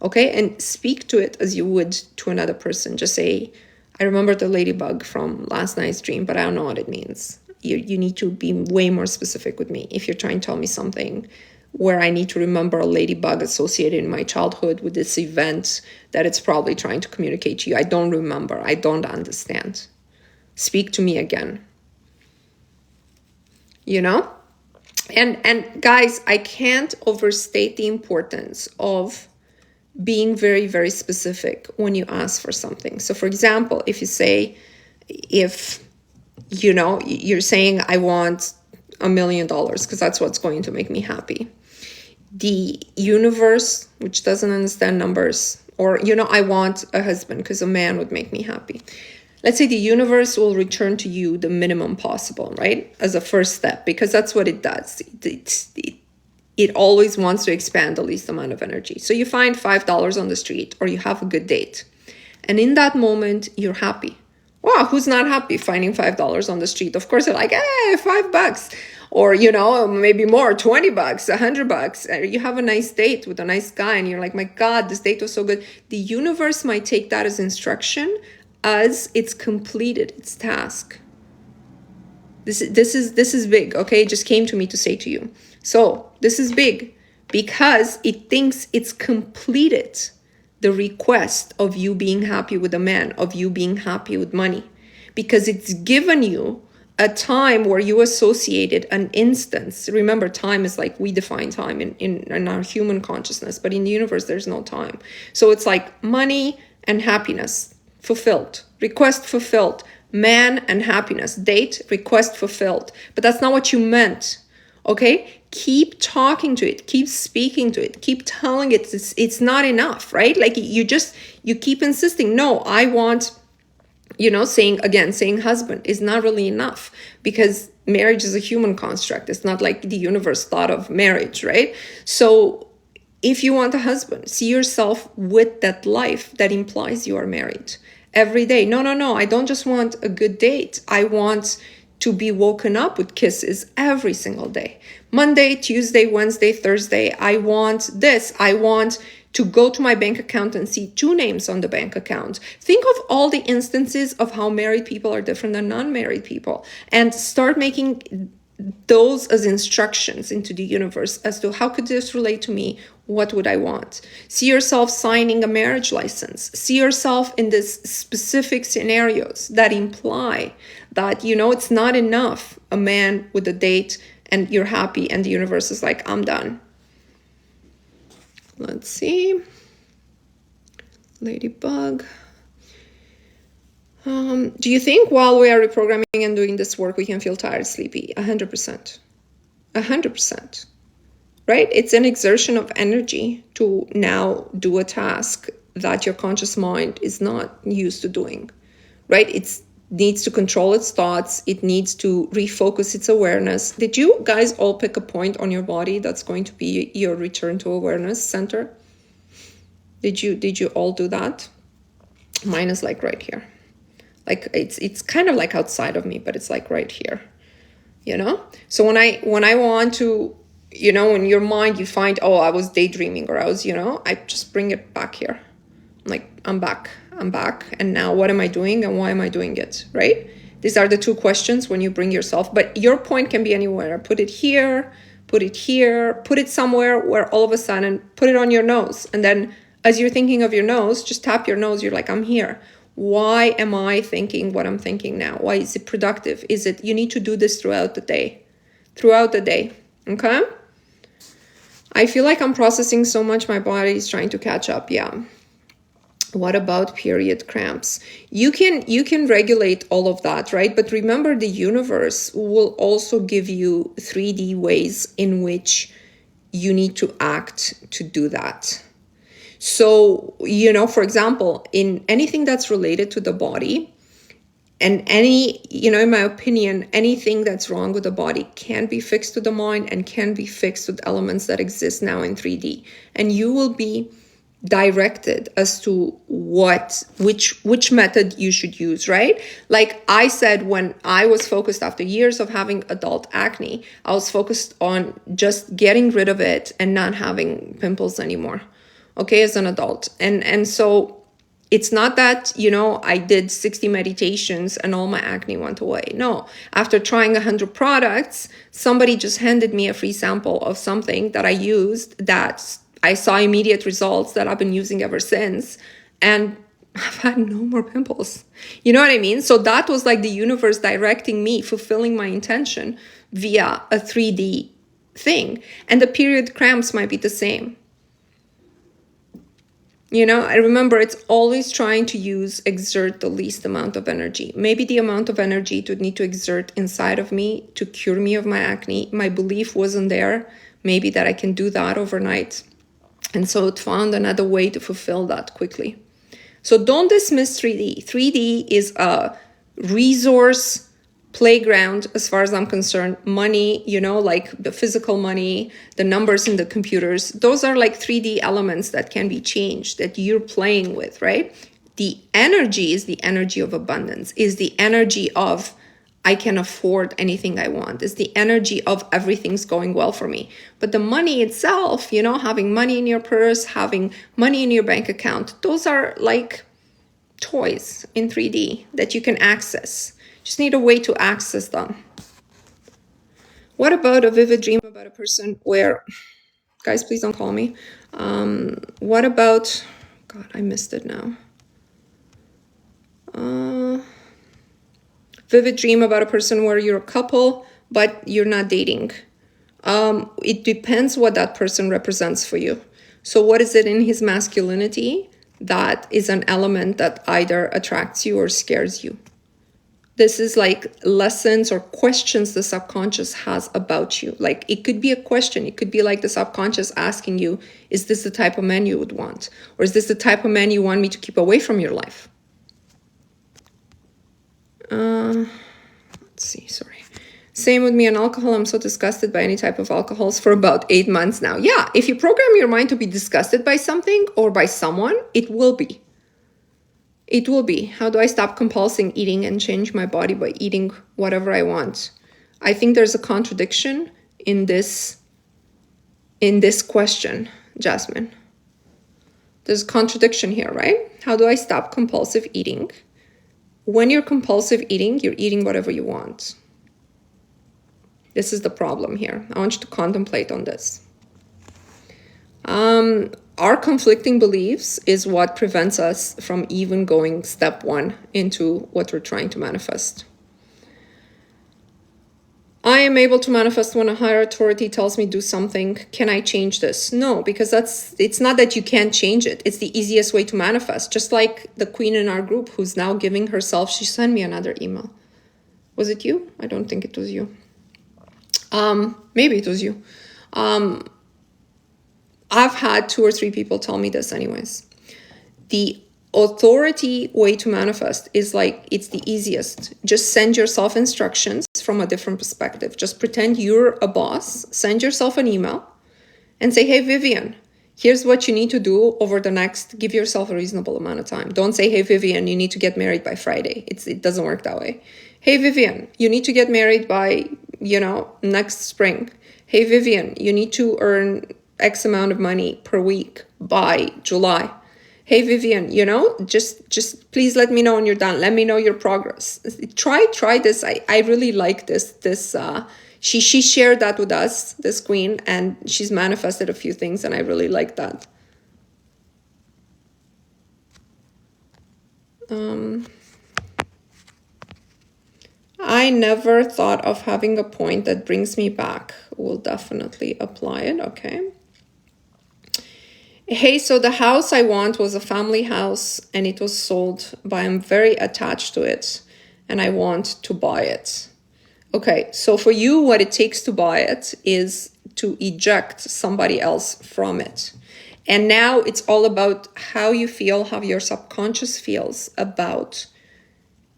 Okay? And speak to it as you would to another person. Just say, I remember the ladybug from last night's dream, but I don't know what it means. You need to be way more specific with me. If you're trying to tell me something where I need to remember a ladybug associated in my childhood with this event that it's probably trying to communicate to you, I don't remember. I don't understand. Speak to me again. And guys, I can't overstate the importance of being very, very specific when you ask for something. So for example, if you say, you're saying, I want $1 million because that's what's going to make me happy. The universe, which doesn't understand numbers, or, I want a husband because a man would make me happy. Let's say the universe will return to you the minimum possible, right? As a first step, because that's what it does. It always wants to expand the least amount of energy. So you find $5 on the street, or you have a good date. And in that moment, you're happy. Wow, who's not happy finding $5 on the street? Of course, they're like, hey, $5. or, you know, maybe more, $20, $100. You have a nice date with a nice guy and you're like, my God, this date was so good. The universe might take that as instruction as it's completed its task. This is big, okay? It just came to me to say to you. So this is big because it thinks it's completed the request of you being happy with a man, of you being happy with money, because it's given you a time where you associated an instance. Remember, time is like, we define time in our human consciousness, but in the universe, there's no time. So it's like money and happiness fulfilled, request fulfilled, man and happiness, date, request fulfilled. But that's not what you meant, okay? Keep talking to it, keep speaking to it, keep telling it it's not enough, right? Like you keep insisting, no, I want, you know, saying husband is not really enough, because marriage is a human construct. It's not like the universe thought of marriage, right? So if you want a husband, see yourself with that life that implies you are married every day. No, I don't just want a good date. I want to be woken up with kisses every single day. Monday, Tuesday, Wednesday, Thursday. I want this. I want to go to my bank account and see 2 names on the bank account. Think of all the instances of how married people are different than non-married people, and start making those as instructions into the universe as to how could this relate to me? What would I want? See yourself signing a marriage license. See yourself in these specific scenarios that imply that, you know, it's not enough a man with a date and you're happy and the universe is like, I'm done. Let's see. Ladybug. Do you think while we are reprogramming and doing this work, we can feel tired, sleepy? 100%. 100%. Right? It's an exertion of energy to now do a task that your conscious mind is not used to doing. Right? It needs to control its thoughts. It needs to refocus its awareness. Did you guys all pick a point on your body that's going to be your return to awareness center? Did you all do that? Mine is like right here. Like it's kind of like outside of me, but it's like right here, you know? So when I want to, you know, in your mind, you find, oh, I was daydreaming, or I was, you know, I just bring it back here. I'm like, I'm back. And now what am I doing and why am I doing it, right? These are the 2 questions when you bring yourself, but your point can be anywhere. Put it here, put it somewhere where all of a sudden, put it on your nose. And then as you're thinking of your nose, just tap your nose. You're like, I'm here. Why am I thinking what I'm thinking now? Why is it productive? Is it, you need to do this throughout the day, okay? I feel like I'm processing so much. My body is trying to catch up. Yeah. What about period cramps? You can regulate all of that, right? But remember, the universe will also give you 3D ways in which you need to act to do that. So, you know, for example, in anything that's related to the body, and any, you know, in my opinion, anything that's wrong with the body can be fixed with the mind and can be fixed with elements that exist now in 3D. And you will be directed as to which method you should use, right? Like I said, when I was focused after years of having adult acne, I was focused on just getting rid of it and not having pimples anymore. Okay, as an adult. And so it's not that, you know, I did 60 meditations and all my acne went away. No, after trying 100 products, somebody just handed me a free sample of something that I used that I saw immediate results that I've been using ever since. And I've had no more pimples. You know what I mean? So that was like the universe directing me, fulfilling my intention via a 3D thing. And the period cramps might be the same. You know, I remember it's always trying to exert the least amount of energy. Maybe the amount of energy it would need to exert inside of me to cure me of my acne. My belief wasn't there. Maybe that I can do that overnight. And so it found another way to fulfill that quickly. So don't dismiss 3D. 3D is a resource playground as far as I'm concerned. Money, you know, like the physical money, the numbers in the computers, those are like 3D elements that can be changed, that you're playing with, right? The energy is the energy of abundance, is the energy of I can afford anything I want. It's the energy of everything's going well for me. But the money itself, you know, having money in your purse, having money in your bank account, those are like toys in 3D that you can access. Just need a way to access them. What about a vivid dream about a person where, guys, please don't call me. What about, God, I missed it now. Vivid dream about a person where you're a couple, but you're not dating. It depends what that person represents for you. So what is it in his masculinity that is an element that either attracts you or scares you? This is like lessons or questions the subconscious has about you. Like it could be a question. It could be like the subconscious asking you, is this the type of man you would want? Or is this the type of man you want me to keep away from your life? Let's see, sorry. Same with me on alcohol. I'm so disgusted by any type of alcohols for about 8 months now. Yeah, if you program your mind to be disgusted by something or by someone, it will be. It will be. How do I stop compulsing eating and change my body by eating whatever I want? I think there's a contradiction in this question, Jasmine. There's a contradiction here, right? How do I stop compulsive eating? When you're compulsive eating, you're eating whatever you want. This is the problem here. I want you to contemplate on this. Our conflicting beliefs is what prevents us from even going step one into what we're trying to manifest. I am able to manifest when a higher authority tells me do something. Can I change this? No, because it's not that you can't change it. It's the easiest way to manifest. Just like the queen in our group who's now giving herself, she sent me another email. Was it you? I don't think it was you. Maybe it was you. I've had 2 or 3 people tell me this anyways. The authority way to manifest is like, it's the easiest. Just send yourself instructions from a different perspective. Just pretend you're a boss. Send yourself an email and say, hey, Vivian, here's what you need to do over the next, give yourself a reasonable amount of time. Don't say, hey, Vivian, you need to get married by Friday. It doesn't work that way. Hey, Vivian, you need to get married by, next spring. Hey, Vivian, you need to earn X amount of money per week by July. Hey, Vivian, just please let me know when you're done. Let me know your progress. Try this. I really like this. She shared that with us, this queen, and she's manifested a few things, and I really like that. I never thought of having a point that brings me back. We'll definitely apply it. Okay. Hey, so the house I want was a family house and it was sold, but I'm very attached to it and I want to buy it. Okay, so for you, what it takes to buy it is to eject somebody else from it. And now it's all about how you feel, how your subconscious feels about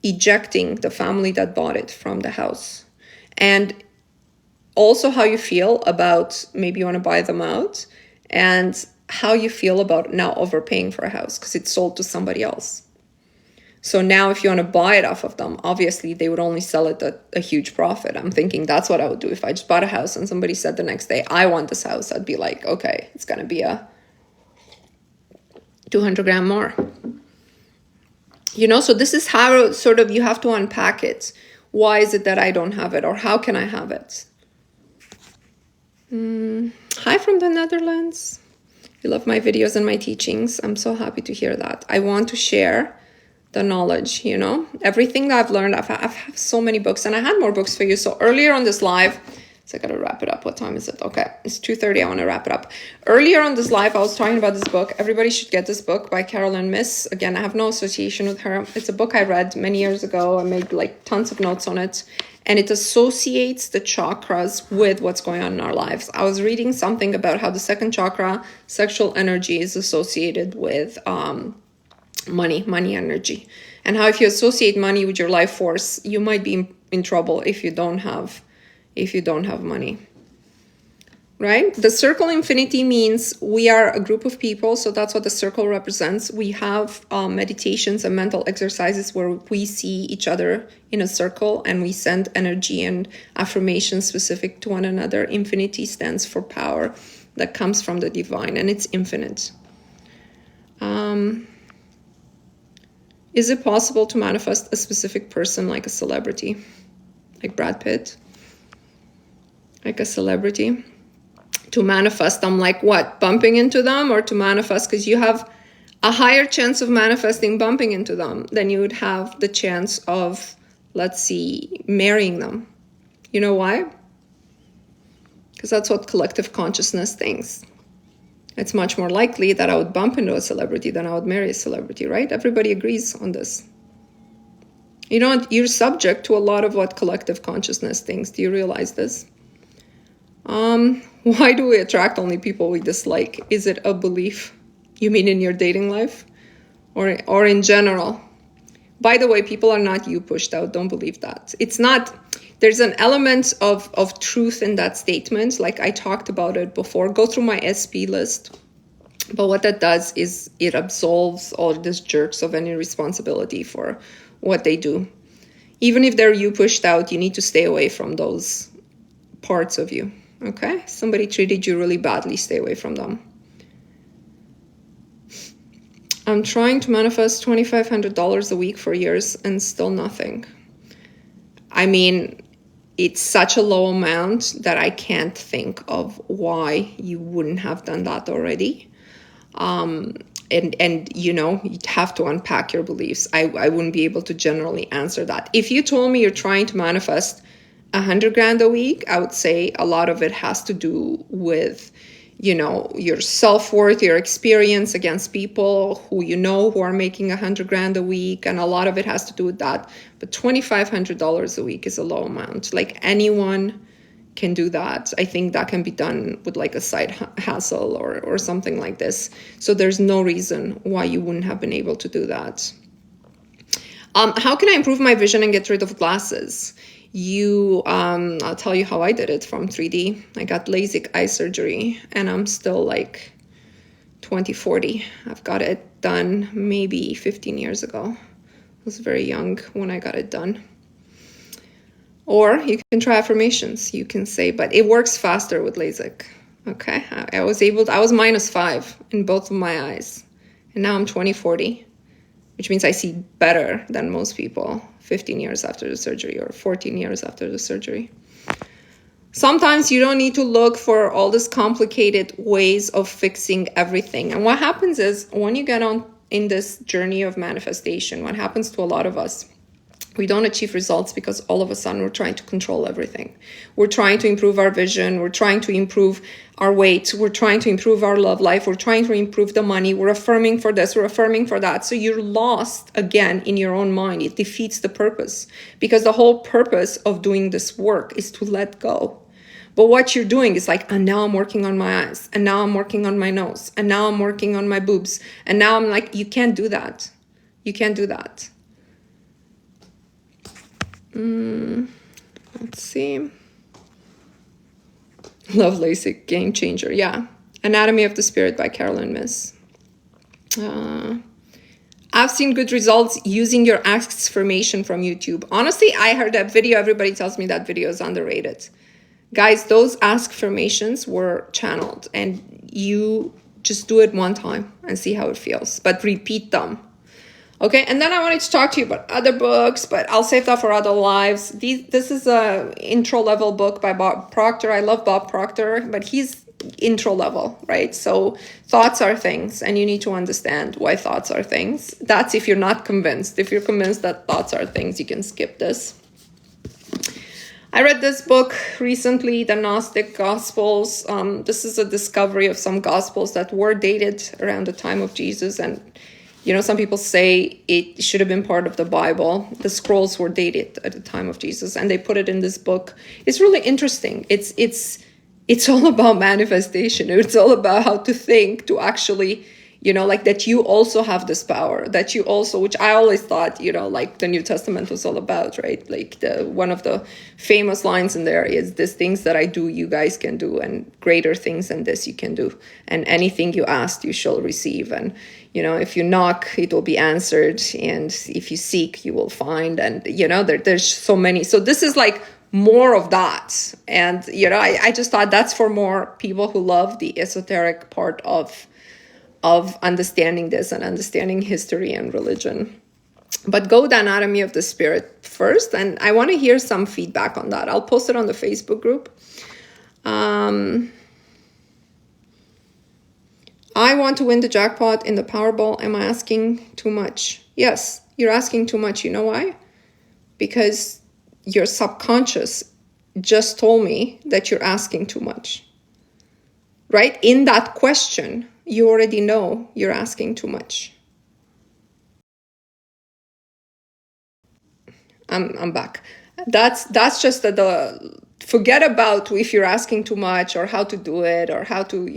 ejecting the family that bought it from the house. And also how you feel about maybe you want to buy them out, and how you feel about now overpaying for a house because it's sold to somebody else. So now if you want to buy it off of them, obviously they would only sell it at a huge profit. I'm thinking that's what I would do. If I just bought a house and somebody said the next day, I want this house, I'd be like, okay, it's going to be a 200 grand more. So this is how sort of you have to unpack it. Why is it that I don't have it? Or how can I have it? Hi from the Netherlands. You love my videos and my teachings. I'm so happy to hear that. I want to share the knowledge, everything that I've learned. I've have so many books, and I had more books for you. So earlier on this live, so I got to wrap it up. What time is it? Okay, it's 2:30. I want to wrap it up. Earlier on this live, I was talking about this book. Everybody should get this book by Carolyn Miss. Again, I have no association with her. It's a book I read many years ago. I made like tons of notes on it. And it associates the chakras with what's going on in our lives. I was reading something about how the second chakra, sexual energy, is associated with money energy. And how if you associate money with your life force, you might be in trouble if you don't have money. right? The circle infinity means we are a group of people. So that's what the circle represents. We have meditations and mental exercises where we see each other in a circle and we send energy and affirmations specific to one another. Infinity stands for power that comes from the divine, and it's infinite. Is it possible to manifest a specific person like a celebrity, like Brad Pitt, like a celebrity? To manifest them like what? Bumping into them, or to manifest because you have a higher chance of manifesting bumping into them than you would have the chance of, let's see, marrying them. You know why? Because that's what collective consciousness thinks. It's much more likely that I would bump into a celebrity than I would marry a celebrity, right? Everybody agrees on this. You know, you're subject to a lot of what collective consciousness thinks. Do you realize this? Why do we attract only people we dislike? Is it a belief? You mean in your dating life? Or in general? By the way, people are not you pushed out. Don't believe that. It's not, there's an element of truth in that statement. Like I talked about it before. Go through my SP list. But what that does is it absolves all these jerks of any responsibility for what they do. Even if they're you pushed out, you need to stay away from those parts of you. Okay? Somebody treated you really badly, stay away from them. I'm trying to manifest $2,500 a week for years and still nothing. I mean, it's such a low amount that I can't think of why you wouldn't have done that already. And you know, you'd have to unpack your beliefs. I wouldn't be able to generally answer that. If you told me you're trying to manifest $100,000 a week, I would say a lot of it has to do with, you know, your self-worth, your experience against people who you know who are making $100,000 a week, and a lot of it has to do with that. But $2,500 a week is a low amount. Like anyone can do that. I think that can be done with like a side hustle or something like this. So there's no reason why you wouldn't have been able to do that. How can I improve my vision and get rid of glasses? I'll tell you how I did it from 3D. I got LASIK eye surgery and I'm still like 20/40. I've got it done maybe 15 years ago. I was very young when I got it done. Or you can try affirmations. You can say, but it works faster with LASIK. Okay, I was -5 in both of my eyes. And now I'm 20/40, which means I see better than most people 15 years after the surgery or 14 years after the surgery. Sometimes you don't need to look for all these complicated ways of fixing everything. And what happens is when you get on in this journey of manifestation, what happens to a lot of us, we don't achieve results because all of a sudden we're trying to control everything. We're trying to improve our vision. We're trying to improve our weight. We're trying to improve our love life. We're trying to improve the money. We're affirming for this. We're affirming for that. So you're lost again in your own mind. It defeats the purpose because the whole purpose of doing this work is to let go. But what you're doing is like, and now I'm working on my eyes, and now I'm working on my nose, and now I'm working on my boobs, and now I'm like, you can't do that. You can't do that. Let's see. Love LASIK, game changer. Yeah. Anatomy of the Spirit by Carolyn Miss. I've seen good results using your affirmation from YouTube. Honestly, I heard that video. Everybody tells me that video is underrated. Guys, those affirmations were channeled, and you just do it one time and see how it feels, but repeat them. Okay, and then I wanted to talk to you about other books, but I'll save that for other lives. This is a intro level book by Bob Proctor. I love Bob Proctor, but he's intro level, right? So thoughts are things, and you need to understand why thoughts are things. That's if you're not convinced. If you're convinced that thoughts are things, you can skip this. I read this book recently, The Gnostic Gospels. This is a discovery of some Gospels that were dated around the time of Jesus, and you know, some people say it should have been part of the Bible. The scrolls were dated at the time of Jesus, and they put it in this book. It's really interesting. It's all about manifestation. It's all about how to think to actually, like that you also have this power, that you also, which I always thought, like the New Testament was all about, right? Like one of the famous lines in there is, "These things that I do, you guys can do, and greater things than this you can do. And anything you ask, you shall receive. And, if you knock, it will be answered. And if you seek, you will find." And, there's so many. So this is like more of that. And, I just thought that's for more people who love the esoteric part of understanding this and understanding history and religion. But go the anatomy of the spirit first, and I want to hear some feedback on that. I'll post it on the Facebook group. I want to win the jackpot in the Powerball. Am I asking too much? Yes, you're asking too much. You know why? Because your subconscious just told me that you're asking too much. Right? In that question, you already know you're asking too much. I'm back. That's just the forget about if you're asking too much or how to do it or how to,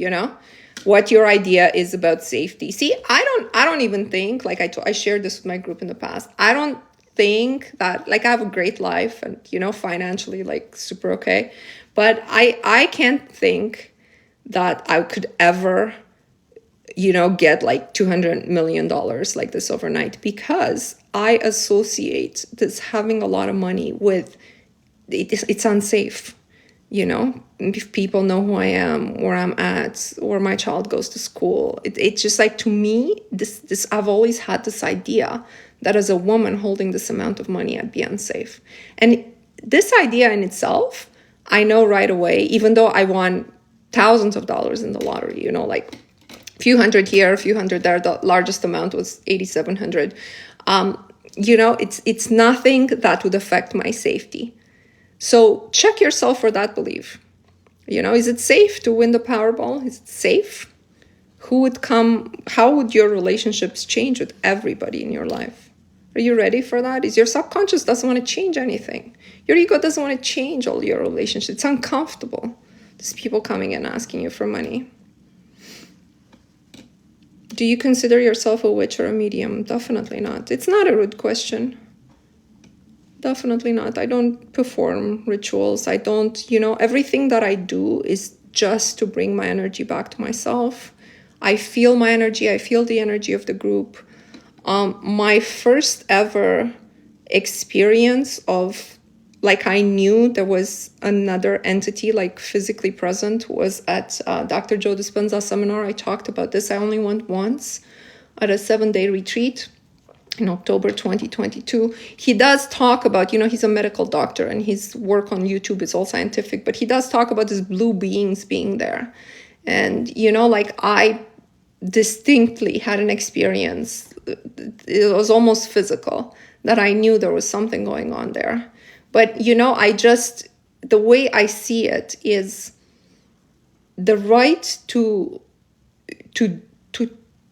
what your idea is about safety. See, I don't even think, like I shared this with my group in the past. I don't think that, like, I have a great life and, financially, like, super okay. But I can't think that I could ever get like $200 million like this overnight, because I associate this having a lot of money with it's unsafe. If people know who I am, where I'm at, where my child goes to school, it's just like, to me, this I've always had this idea that as a woman holding this amount of money, I'd be unsafe. And this idea in itself, I know right away, even though I won thousands of dollars in the lottery, like a few hundred here, a few hundred there. The largest amount was $8,700. It's nothing that would affect my safety. So check yourself for that belief. Is it safe to win the Powerball? Is it safe? Who would come? How would your relationships change with everybody in your life? Are you ready for that? Is your subconscious doesn't want to change anything. Your ego doesn't want to change all your relationships. It's uncomfortable. There's people coming and asking you for money. Do you consider yourself a witch or a medium? Definitely not. It's not a rude question. Definitely not. I don't perform rituals. I don't, everything that I do is just to bring my energy back to myself. I feel my energy. I feel the energy of the group. My first ever experience of, like, I knew there was another entity, like, physically present, was at Dr. Joe Dispenza's seminar. I talked about this. I only went once at a 7-day retreat in October 2022. He does talk about, he's a medical doctor and his work on YouTube is all scientific, but he does talk about these blue beings being there. And, like, I distinctly had an experience. It was almost physical, that I knew there was something going on there. But, the way I see it is the right to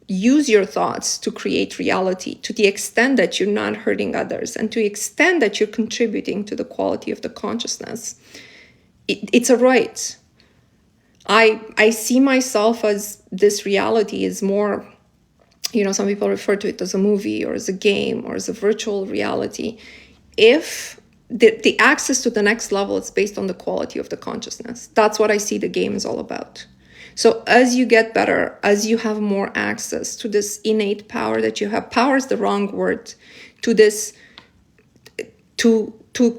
use your thoughts to create reality, to the extent that you're not hurting others and to the extent that you're contributing to the quality of the consciousness. It's a right. I see myself as this reality is more, some people refer to it as a movie or as a game or as a virtual reality. If the access to the next level is based on the quality of the consciousness. That's what I see the game is all about. So as you get better, as you have more access to this innate power that you have, power is the wrong word, to this, to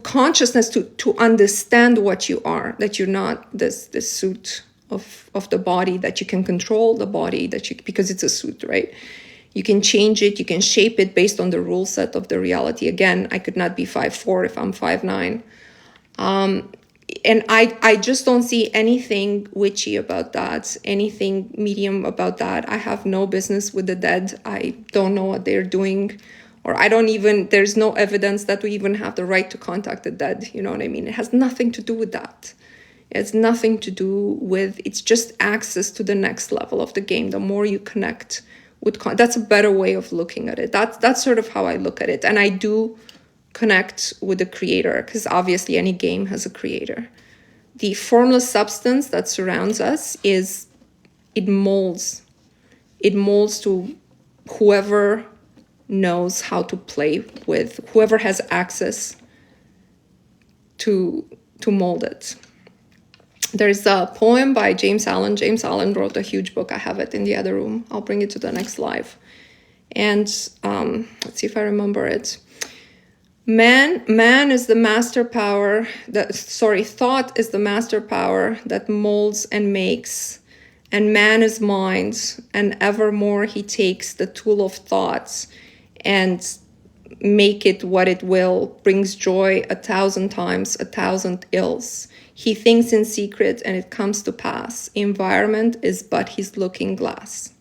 consciousness, to understand what you are, that you're not this suit of the body, that you can control the body, because it's a suit, right? You can change it, you can shape it based on the rule set of the reality. Again, I could not be 5'4" if I'm 5'9". And I just don't see anything witchy about that, anything medium about that. I have no business with the dead. I don't know what they're doing, or there's no evidence that we even have the right to contact the dead. You know what I mean? It has nothing to do with that. It's nothing to do with, it's just access to the next level of the game. The more you connect with, that's a better way of looking at it. That's sort of how I look at it. And I do connect with the creator, because obviously any game has a creator. The formless substance that surrounds us it molds it molds to whoever knows how to play with, whoever has access to mold it. There's a poem by James Allen. James Allen wrote a huge book. I have it in the other room. I'll bring it to the next live. And let's see if I remember it. Man is the master power thought is the master power that molds and makes, and man is mind, and evermore he takes the tool of thoughts and make it what it will, brings joy 1,000 times 1,000 ills. He thinks in secret and it comes to pass. Environment is but his looking glass.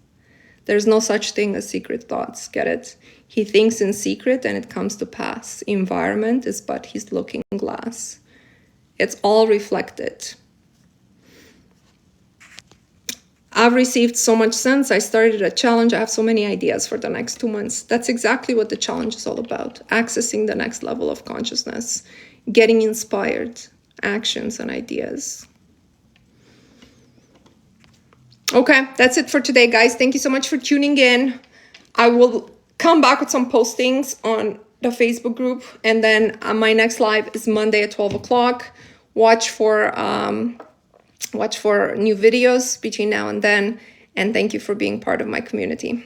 There's no such thing as secret thoughts, get it? He thinks in secret and it comes to pass. Environment is but his looking glass. It's all reflected. I've received so much sense. I started a challenge. I have so many ideas for the next 2 months. That's exactly what the challenge is all about. Accessing the next level of consciousness. Getting inspired. Actions and ideas. Okay, that's it for today, guys. Thank you so much for tuning in. I will come back with some postings on the Facebook group. And then my next live is Monday at 12 o'clock. Watch for new videos between now and then. And thank you for being part of my community.